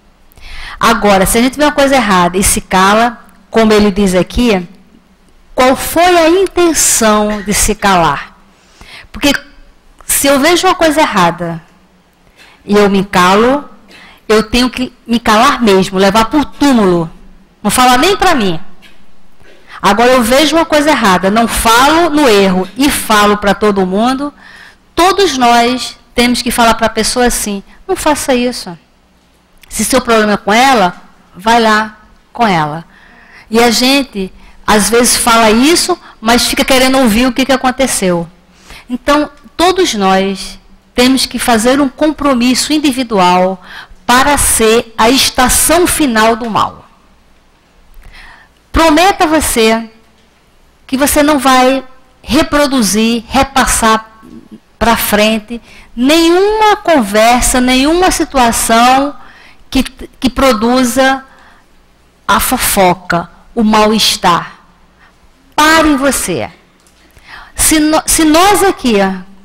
Agora, se a gente vê uma coisa errada e se cala, como ele diz aqui, qual foi a intenção de se calar? Porque se eu vejo uma coisa errada e eu me calo, eu tenho que me calar mesmo, levar para o túmulo. Não falar nem para mim. Agora eu vejo uma coisa errada, não falo no erro e falo para todo mundo. Todos nós temos que falar para a pessoa assim, não faça isso. Se seu problema é com ela, vai lá com ela. E a gente, às vezes, fala isso, mas fica querendo ouvir o que aconteceu. Então, todos nós temos que fazer um compromisso individual para ser a estação final do mal. Prometa a você que você não vai reproduzir, repassar para frente nenhuma conversa, nenhuma situação que produza a fofoca, o mal-estar. Pare em você. Se nós aqui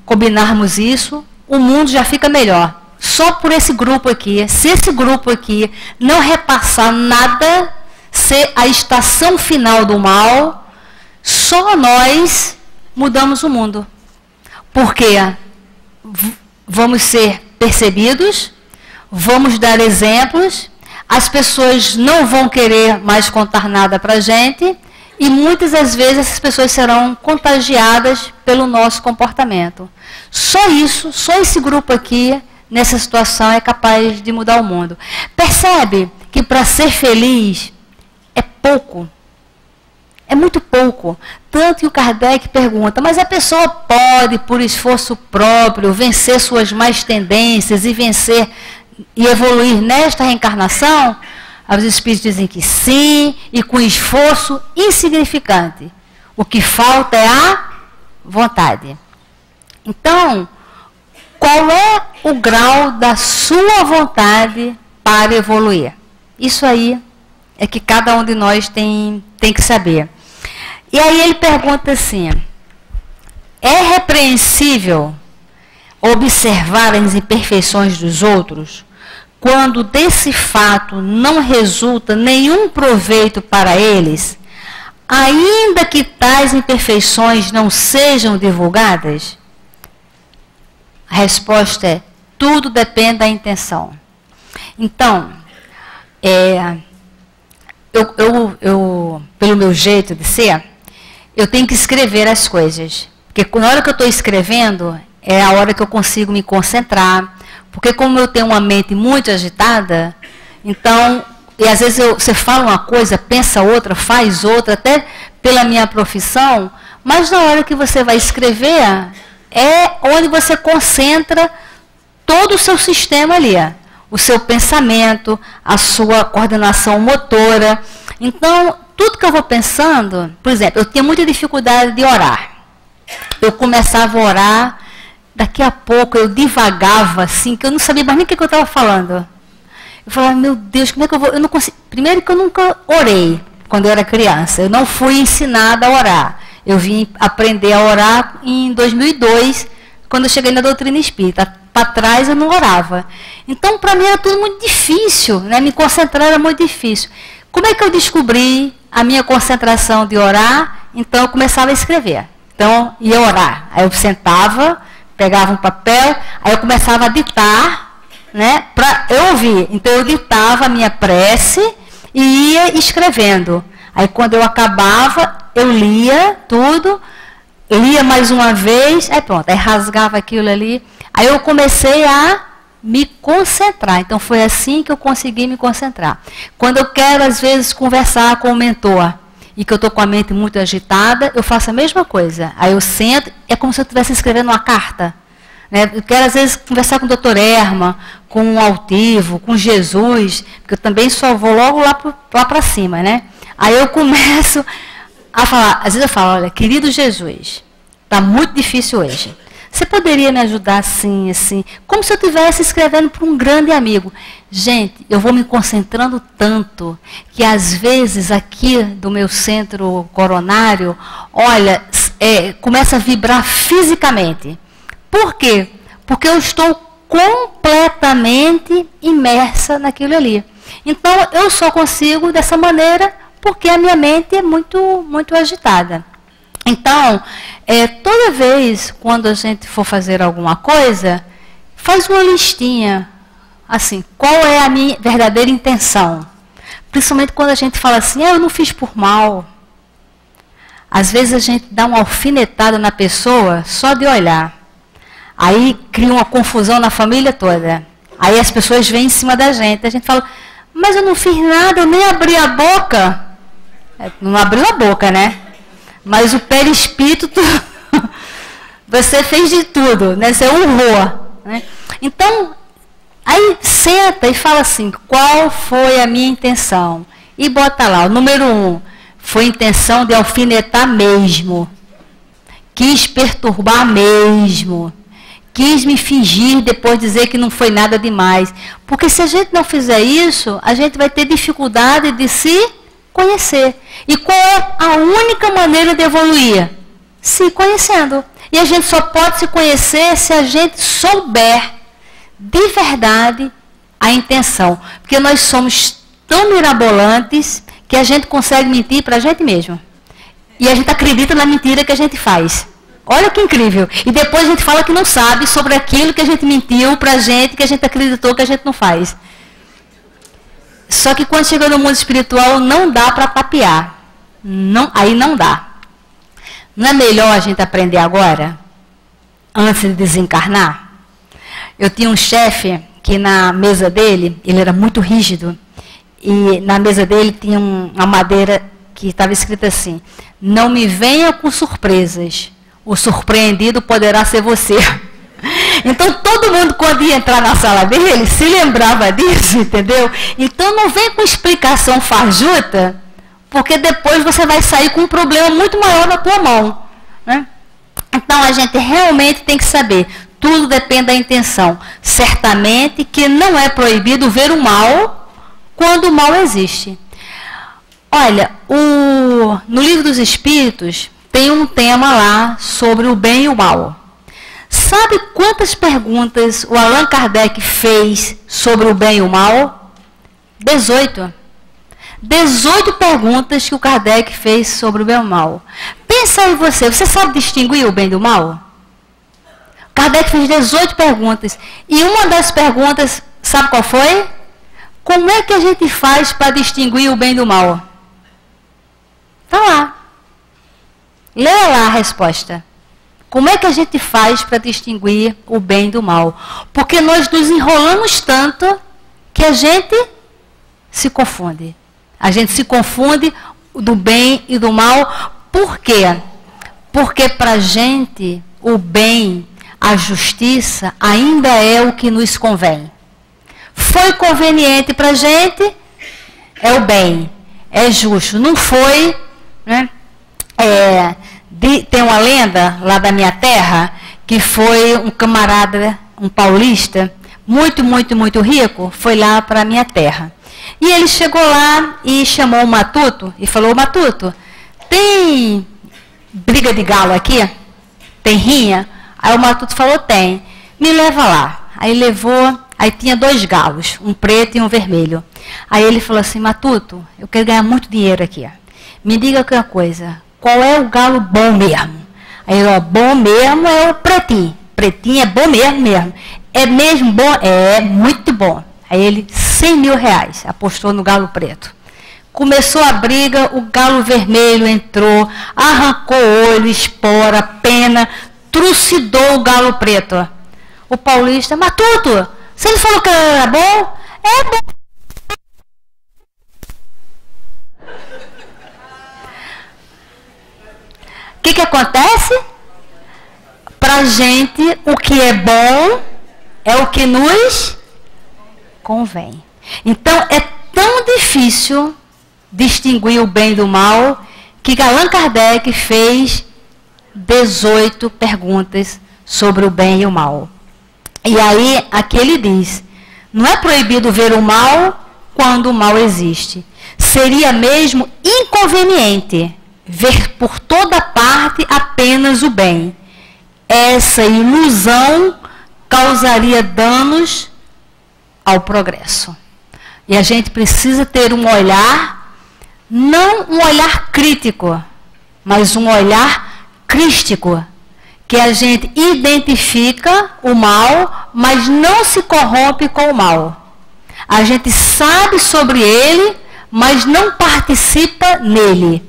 combinarmos isso, o mundo já fica melhor. Só por esse grupo aqui. Se esse grupo aqui não repassar nada, ser a estação final do mal, só nós mudamos o mundo. Porque vamos ser percebidos, vamos dar exemplos, as pessoas não vão querer mais contar nada para a gente, e muitas das vezes essas pessoas serão contagiadas pelo nosso comportamento. Só isso, só esse grupo aqui, nessa situação, é capaz de mudar o mundo. Percebe que para ser feliz é pouco. É muito pouco. Tanto que o Kardec pergunta, mas a pessoa pode, por esforço próprio, vencer suas más tendências e vencer e evoluir nesta reencarnação? Os espíritos dizem que sim, e com esforço insignificante. O que falta é a vontade. Então, qual é o grau da sua vontade para evoluir? Isso aí é que cada um de nós tem que saber. E aí ele pergunta assim, é repreensível observar as imperfeições dos outros, quando desse fato não resulta nenhum proveito para eles, ainda que tais imperfeições não sejam divulgadas? A resposta é: tudo depende da intenção. Então, pelo meu jeito de ser, eu tenho que escrever as coisas. Porque na hora que eu estou escrevendo, é a hora que eu consigo me concentrar. Porque como eu tenho uma mente muito agitada, então, e às vezes você fala uma coisa, pensa outra, faz outra, até pela minha profissão, mas na hora que você vai escrever, é onde você concentra todo o seu sistema ali. O seu pensamento, a sua coordenação motora. Então, tudo que eu vou pensando, por exemplo, eu tinha muita dificuldade de orar. Eu começava a orar, daqui a pouco eu divagava, assim, que eu não sabia mais nem o que eu estava falando. Eu falava, meu Deus, como é que eu vou? Eu não consigo. Primeiro que eu nunca orei quando eu era criança. Eu não fui ensinada a orar. Eu vim aprender a orar em 2002, quando eu cheguei na doutrina espírita. Para trás eu não orava. Então, para mim era tudo muito difícil, né? Me concentrar era muito difícil. Como é que eu descobri a minha concentração de orar? Então, eu começava a escrever. Então, ia orar. Aí eu sentava, pegava um papel, aí eu começava a ditar, né? Para eu ouvir. Então, eu ditava a minha prece e ia escrevendo. Aí, quando eu acabava, eu lia tudo, lia mais uma vez, aí pronto, aí rasgava aquilo ali. Aí eu comecei a me concentrar. Então, foi assim que eu consegui me concentrar. Quando eu quero, às vezes, conversar com o mentor e que eu estou com a mente muito agitada, eu faço a mesma coisa. Aí eu sento, é como se eu estivesse escrevendo uma carta. Né? Eu quero, às vezes, conversar com o Dr. Erma, com o Altivo, com Jesus, porque eu também só vou logo lá para cima. Né? Aí eu começo a falar, às vezes eu falo, olha, querido Jesus, está muito difícil hoje. Você poderia me ajudar assim, assim? Como se eu estivesse escrevendo para um grande amigo. Gente, eu vou me concentrando tanto que às vezes aqui do meu centro coronário, olha, começa a vibrar fisicamente. Por quê? Porque eu estou completamente imersa naquilo ali. Então, eu só consigo dessa maneira porque a minha mente é muito, muito agitada. Então, toda vez quando a gente for fazer alguma coisa, faz uma listinha, assim, qual é a minha verdadeira intenção? Principalmente quando a gente fala assim, eu não fiz por mal. Às vezes a gente dá uma alfinetada na pessoa só de olhar. Aí cria uma confusão na família toda. Aí as pessoas vêm em cima da gente. A gente fala, mas eu não fiz nada, eu nem abri a boca. Não abriu a boca, né? Mas o perispírito, você fez de tudo, né? Você honrou. Né? Então, aí senta e fala assim, qual foi a minha intenção? E bota lá, o número 1, foi intenção de alfinetar mesmo. Quis perturbar mesmo. Quis me fingir, depois dizer que não foi nada demais. Porque se a gente não fizer isso, a gente vai ter dificuldade de se conhecer. E qual é a única maneira de evoluir? Se conhecendo. E a gente só pode se conhecer se a gente souber de verdade a intenção. Porque nós somos tão mirabolantes que a gente consegue mentir para a gente mesmo. E a gente acredita na mentira que a gente faz. Olha que incrível. E depois a gente fala que não sabe sobre aquilo que a gente mentiu para a gente, que a gente acreditou que a gente não faz. Só que quando chega no mundo espiritual, não dá para papear. Não, aí não dá. Não é melhor a gente aprender agora, antes de desencarnar? Eu tinha um chefe que na mesa dele, ele era muito rígido, e na mesa dele tinha uma madeira que estava escrita assim, não me venha com surpresas, o surpreendido poderá ser você. Então, todo mundo, quando ia entrar na sala dele, se lembrava disso, entendeu? Então, não vem com explicação fajuta, porque depois você vai sair com um problema muito maior na tua mão. Né? Então, a gente realmente tem que saber, tudo depende da intenção. Certamente que não é proibido ver o mal quando o mal existe. Olha, no Livro dos Espíritos, tem um tema lá sobre o bem e o mal. Sabe quantas perguntas o Allan Kardec fez sobre o bem e o mal? 18. 18 perguntas que o Kardec fez sobre o bem e o mal. Pensa aí você sabe distinguir o bem do mal? Kardec fez 18 perguntas. E uma das perguntas, sabe qual foi? Como é que a gente faz para distinguir o bem do mal? Está lá. Leia lá a resposta. Como é que a gente faz para distinguir o bem do mal? Porque nós nos enrolamos tanto que a gente se confunde. A gente se confunde do bem e do mal. Por quê? Porque para a gente o bem, a justiça ainda é o que nos convém. Foi conveniente para a gente, é o bem, é justo. Não foi, né? Tem uma lenda lá da minha terra, que foi um camarada, um paulista, muito, muito, muito rico, foi lá para a minha terra. E ele chegou lá e chamou o Matuto e falou: Matuto, tem briga de galo aqui? Tem rinha? Aí o Matuto falou: tem. Me leva lá. Aí levou, aí tinha 2 galos, um preto e um vermelho. Aí ele falou assim: Matuto, eu quero ganhar muito dinheiro aqui. Me diga uma coisa, qual é o galo bom mesmo? Aí ele falou: bom mesmo é o pretinho. Pretinho é bom mesmo. É mesmo bom? É, muito bom. Aí ele, 100 mil reais, apostou no galo preto. Começou a briga, o galo vermelho entrou, arrancou olho, espora, pena, trucidou o galo preto. O paulista: Matuto, você não falou que era bom? É bom. O que acontece? Pra gente, o que é bom é o que nos convém. Então, é tão difícil distinguir o bem do mal que Allan Kardec fez 18 perguntas sobre o bem e o mal. E aí, aqui ele diz: não é proibido ver o mal quando o mal existe. Seria mesmo inconveniente ver por toda parte apenas o bem. Essa ilusão causaria danos ao progresso. E a gente precisa ter um olhar, não um olhar crítico, mas um olhar crístico, que a gente identifica o mal, mas não se corrompe com o mal. A gente sabe sobre ele, mas não participa nele.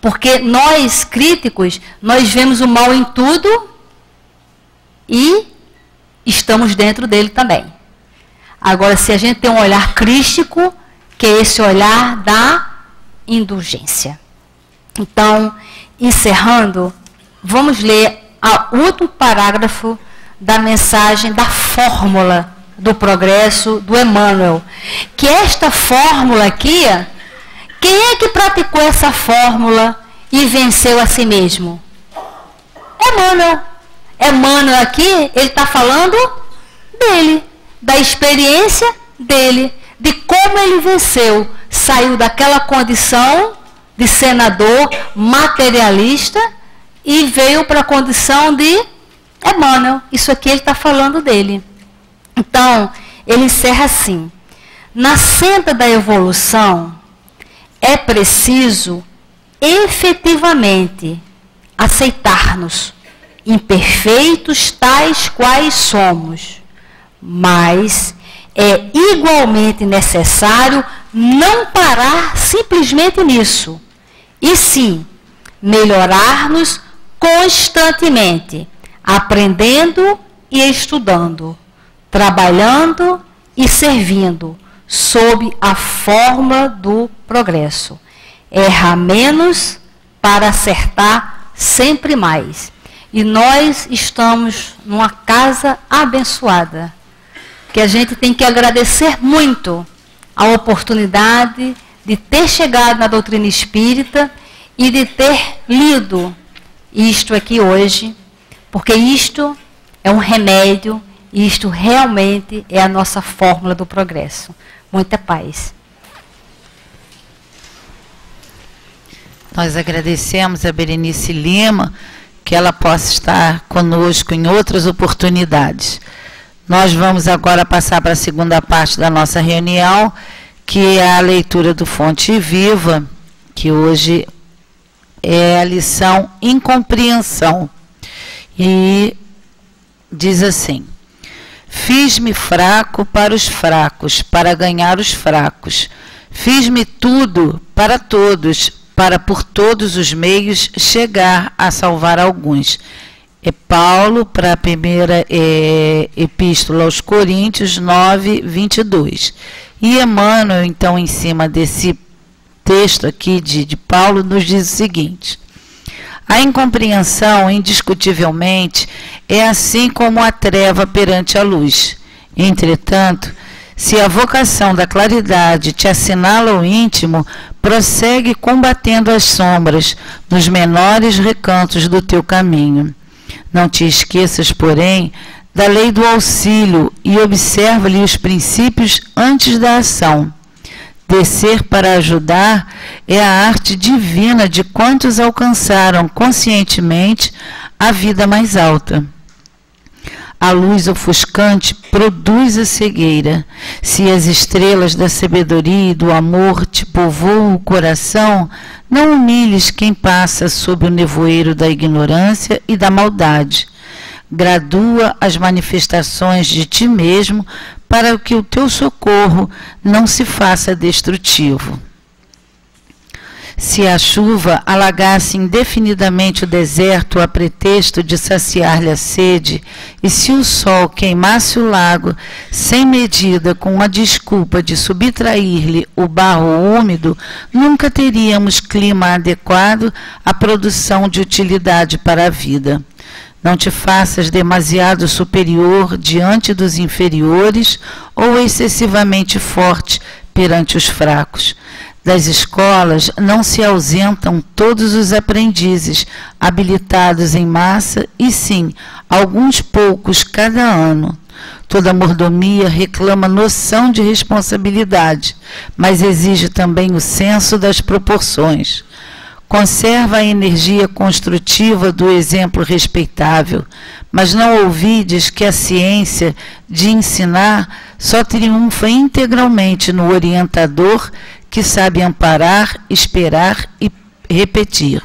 Porque nós, críticos, nós vemos o mal em tudo e estamos dentro dele também. Agora, se a gente tem um olhar crístico, que é esse olhar da indulgência. Então, encerrando, vamos ler o último parágrafo da mensagem da fórmula do progresso do Emmanuel. Que esta fórmula aqui, quem é que praticou essa fórmula e venceu a si mesmo? Emmanuel. Emmanuel aqui, ele está falando dele, da experiência dele, de como ele venceu, saiu daquela condição de senador materialista e veio para a condição de Emmanuel. Isso aqui ele está falando dele. Então, ele encerra assim: na senda da evolução, é preciso efetivamente aceitar-nos, imperfeitos tais quais somos, mas é igualmente necessário não parar simplesmente nisso, e sim melhorar-nos constantemente, aprendendo e estudando, trabalhando e servindo, sob a fórmula do progresso. Erra menos para acertar sempre mais. E nós estamos numa casa abençoada, que a gente tem que agradecer muito a oportunidade de ter chegado na doutrina espírita e de ter lido isto aqui hoje, porque isto é um remédio e isto realmente é a nossa fórmula do progresso. Muita paz. Nós agradecemos a Berenice Lima, que ela possa estar conosco em outras oportunidades. Nós vamos agora passar para a segunda parte da nossa reunião, que é a leitura do Fonte Viva, que hoje é a lição Incompreensão. E diz assim: fiz-me fraco para os fracos, para ganhar os fracos. Fiz-me tudo para todos, para por todos os meios chegar a salvar alguns. É Paulo, para a primeira epístola aos Coríntios 9, 22. E Emmanuel, então, em cima desse texto aqui de Paulo, nos diz o seguinte: a incompreensão, indiscutivelmente, é assim como a treva perante a luz. Entretanto, se a vocação da claridade te assinala o íntimo, prossegue combatendo as sombras nos menores recantos do teu caminho. Não te esqueças, porém, da lei do auxílio e observa-lhe os princípios antes da ação. Descer para ajudar é a arte divina de quantos alcançaram conscientemente a vida mais alta. A luz ofuscante produz a cegueira. Se as estrelas da sabedoria e do amor te povoam o coração, não humilhes quem passa sob o nevoeiro da ignorância e da maldade. Gradua as manifestações de ti mesmo para que o teu socorro não se faça destrutivo. Se a chuva alagasse indefinidamente o deserto a pretexto de saciar-lhe a sede, e se o sol queimasse o lago sem medida com a desculpa de subtrair-lhe o barro úmido, nunca teríamos clima adequado à produção de utilidade para a vida. Não te faças demasiado superior diante dos inferiores ou excessivamente forte perante os fracos. Das escolas não se ausentam todos os aprendizes habilitados em massa, e sim, alguns poucos cada ano. Toda mordomia reclama noção de responsabilidade, mas exige também o senso das proporções. Conserva a energia construtiva do exemplo respeitável, mas não ouvides que a ciência de ensinar só triunfa integralmente no orientador que sabe amparar, esperar e repetir.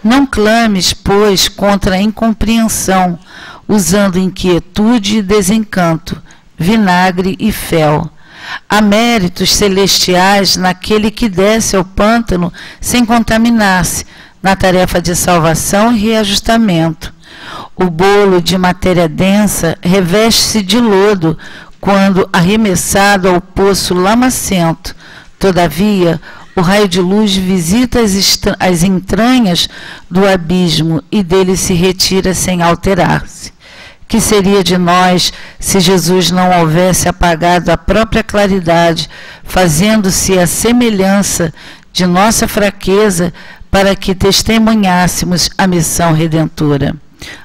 Não clames, pois, contra a incompreensão, usando inquietude e desencanto, vinagre e fel. Há méritos celestiais naquele que desce ao pântano sem contaminar-se, na tarefa de salvação e reajustamento. O bolo de matéria densa reveste-se de lodo quando arremessado ao poço lamacento. Todavia, o raio de luz visita as entranhas do abismo e dele se retira sem alterar-se. Que seria de nós se Jesus não houvesse apagado a própria claridade, fazendo-se a semelhança de nossa fraqueza para que testemunhássemos a missão redentora?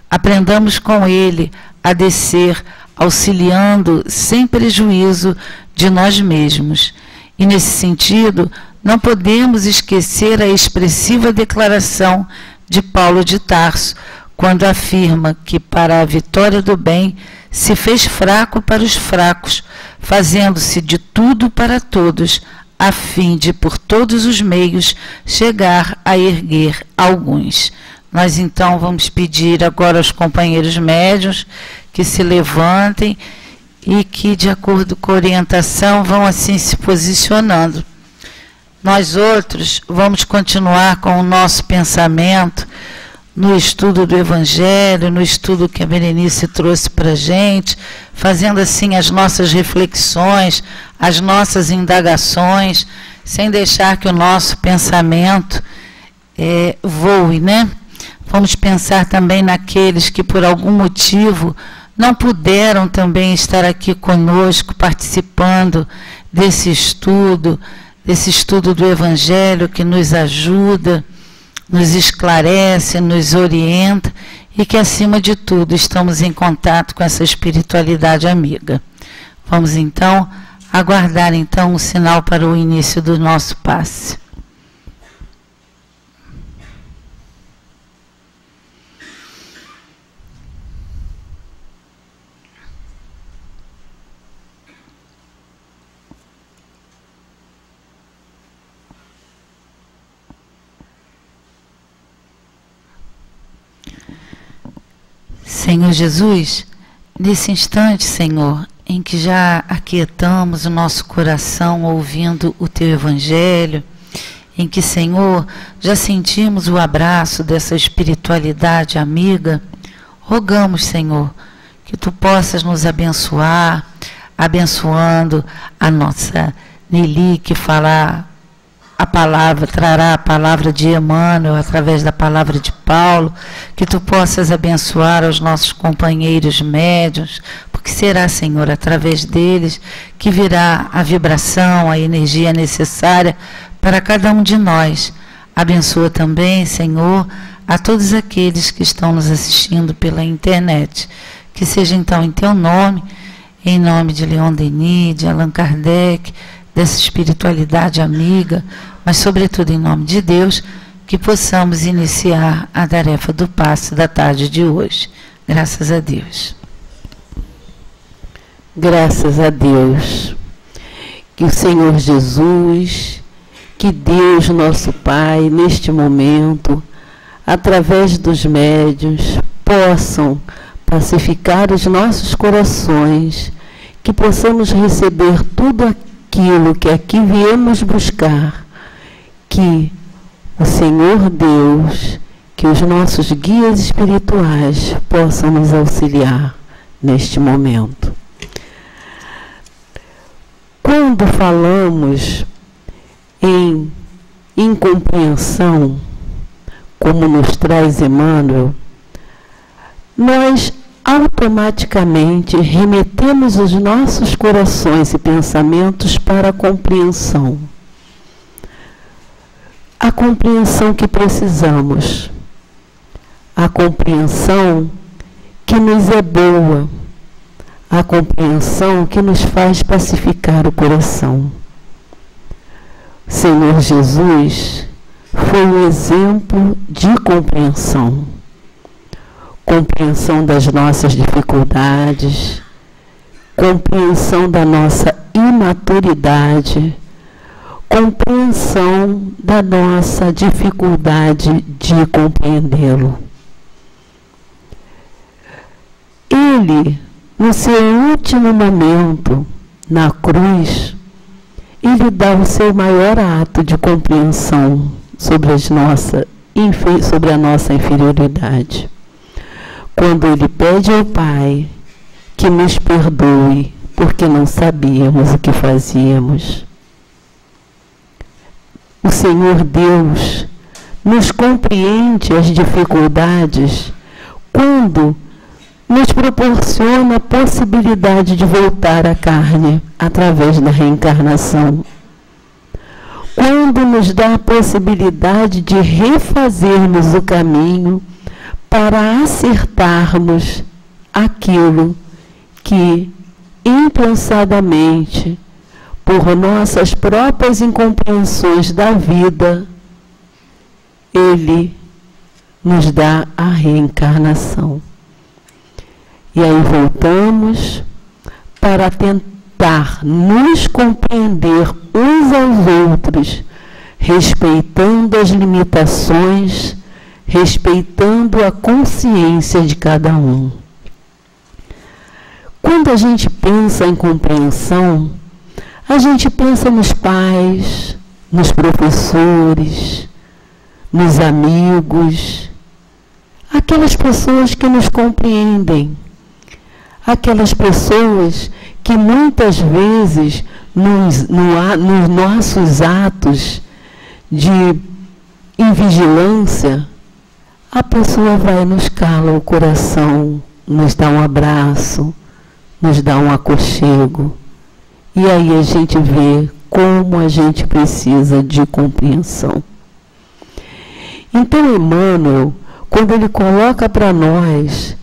Aprendamos com ele a descer, auxiliando sem prejuízo de nós mesmos. E, nesse sentido, não podemos esquecer a expressiva declaração de Paulo de Tarso, quando afirma que, para a vitória do bem, se fez fraco para os fracos, fazendo-se de tudo para todos, a fim de, por todos os meios, chegar a erguer alguns. Nós, então, vamos pedir agora aos companheiros médiuns que se levantem e que, de acordo com a orientação, vão assim se posicionando. Nós outros vamos continuar com o nosso pensamento no estudo do Evangelho, no estudo que a Berenice trouxe para a gente, fazendo assim as nossas reflexões, as nossas indagações, sem deixar que o nosso pensamento voe, né? Vamos pensar também naqueles que por algum motivo não puderam também estar aqui conosco, participando desse estudo do Evangelho que nos ajuda, nos esclarece, nos orienta e que, acima de tudo, estamos em contato com essa espiritualidade amiga. Vamos, então, aguardar então o sinal para o início do nosso passe. Senhor Jesus, nesse instante, Senhor, em que já aquietamos o nosso coração ouvindo o Teu Evangelho, em que, Senhor, já sentimos o abraço dessa espiritualidade amiga, rogamos, Senhor, que Tu possas nos abençoar, abençoando a nossa Nelly, que falar a palavra, trará a palavra de Emmanuel através da palavra de Paulo, que Tu possas abençoar os nossos companheiros médiuns, porque será, Senhor, através deles que virá a vibração, a energia necessária para cada um de nós. Abençoa também, Senhor, a todos aqueles que estão nos assistindo pela internet, que seja então em Teu nome, em nome de Leon Denis, de Allan Kardec, dessa espiritualidade amiga, mas sobretudo em nome de Deus, que possamos iniciar a tarefa do passe da tarde de hoje. Graças a Deus. Graças a Deus. Que o Senhor Jesus, que Deus nosso Pai, neste momento, através dos médiuns, possam pacificar os nossos corações, que possamos receber tudo aquilo que aqui viemos buscar, que o Senhor Deus, que os nossos guias espirituais possam nos auxiliar neste momento. Quando falamos em incompreensão, como nos traz Emmanuel, nós automaticamente remetemos os nossos corações e pensamentos para a compreensão. A compreensão que precisamos, a compreensão que nos é boa, a compreensão que nos faz pacificar o coração. Senhor Jesus foi um exemplo de compreensão. Compreensão das nossas dificuldades, compreensão da nossa imaturidade, compreensão da nossa dificuldade de compreendê-lo. Ele, no seu último momento, na cruz, ele dá o seu maior ato de compreensão sobre a nossa inferioridade. Quando ele pede ao Pai que nos perdoe, porque não sabíamos o que fazíamos. O Senhor Deus nos compreende as dificuldades quando nos proporciona a possibilidade de voltar à carne através da reencarnação. Quando nos dá a possibilidade de refazermos o caminho para acertarmos aquilo que, impensadamente, por nossas próprias incompreensões da vida, Ele nos dá a reencarnação. E aí voltamos para tentar nos compreender uns aos outros, respeitando as limitações, respeitando a consciência de cada um. Quando a gente pensa em compreensão, a gente pensa nos pais, nos professores, nos amigos, aquelas pessoas que nos compreendem, aquelas pessoas que muitas vezes nos nossos atos de invigilância, a pessoa vai nos cala o coração, nos dá um abraço, nos dá um aconchego. E aí a gente vê como a gente precisa de compreensão. Então Emmanuel, quando ele coloca para nós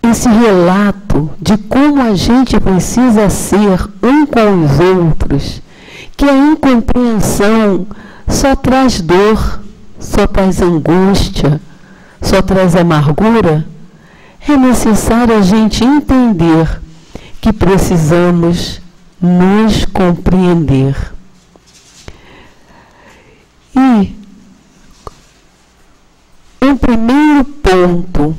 esse relato de como a gente precisa ser um com os outros, que a incompreensão só traz dor, só traz angústia, só traz amargura, é necessário a gente entender que precisamos nos compreender. E um primeiro ponto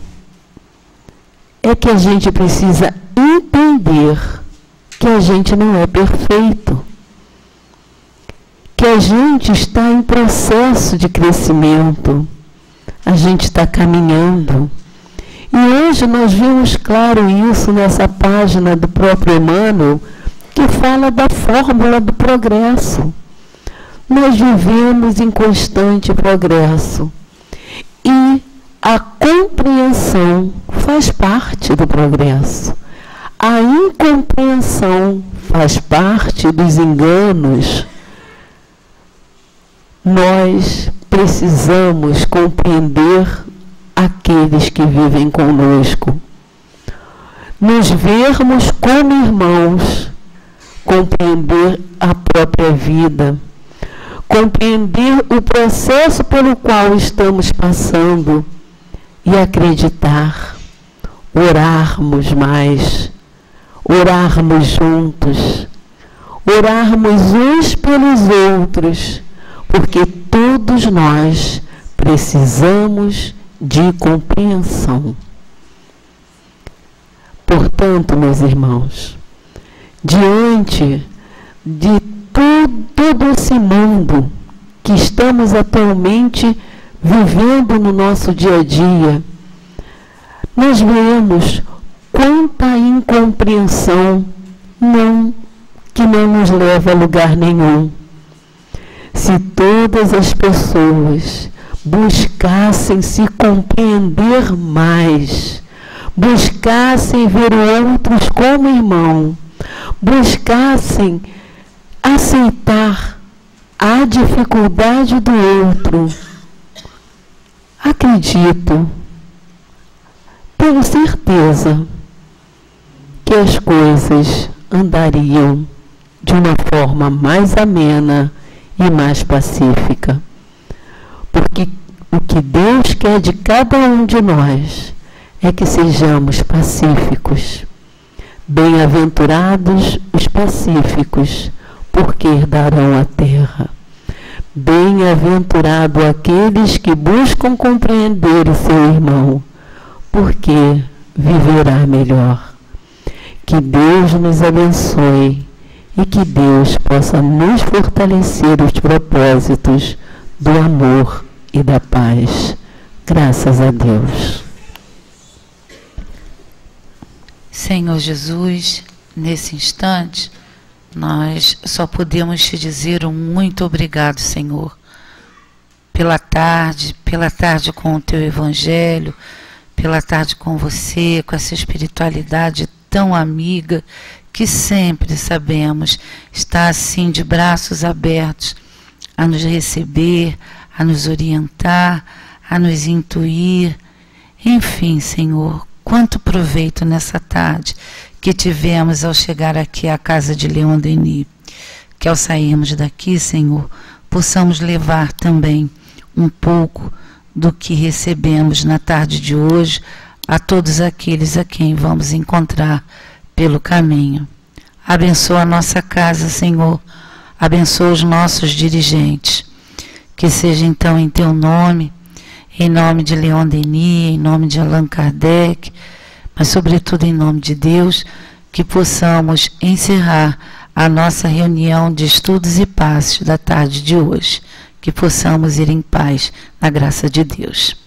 é é que a gente precisa entender que a gente não é perfeito, que a gente está em processo de crescimento, a gente está caminhando. E hoje nós vimos claro isso nessa página do próprio Emmanuel, que fala da fórmula do progresso. Nós vivemos em constante progresso. E a compreensão faz parte do progresso. A incompreensão faz parte dos enganos. Nós precisamos compreender aqueles que vivem conosco. Nos vermos como irmãos, compreender a própria vida, compreender o processo pelo qual estamos passando e acreditar, orarmos mais, orarmos juntos, orarmos uns pelos outros, porque todos nós precisamos de compreensão. Portanto, meus irmãos, diante de todo esse mundo que estamos atualmente vivendo no nosso dia a dia, nós vemos quanta incompreensão que não nos leva a lugar nenhum. Se todas as pessoas buscassem se compreender mais, buscassem ver outros como irmão, buscassem aceitar a dificuldade do outro, acredito, tenho certeza que as coisas andariam de uma forma mais amena e mais pacífica. Porque o que Deus quer de cada um de nós é que sejamos pacíficos. Bem-aventurados os pacíficos, porque herdarão a terra. Bem-aventurado aqueles que buscam compreender o seu irmão, porque viverá melhor. Que Deus nos abençoe e que Deus possa nos fortalecer os propósitos do amor e da paz. Graças a Deus. Senhor Jesus, nesse instante, nós só podemos te dizer um muito obrigado, Senhor, pela tarde com o teu Evangelho, pela tarde com você, com essa espiritualidade tão amiga, que sempre sabemos está assim de braços abertos a nos receber, a nos orientar, a nos intuir. Enfim, Senhor, quanto proveito nessa tarde que tivemos ao chegar aqui à casa de Leon Denis. Que ao sairmos daqui, Senhor, possamos levar também um pouco do que recebemos na tarde de hoje a todos aqueles a quem vamos encontrar pelo caminho. Abençoa a nossa casa, Senhor. Abençoa os nossos dirigentes. Que seja então em teu nome, em nome de Leon Denis, em nome de Allan Kardec, mas sobretudo em nome de Deus, que possamos encerrar a nossa reunião de estudos e passes da tarde de hoje. Que possamos ir em paz, na graça de Deus.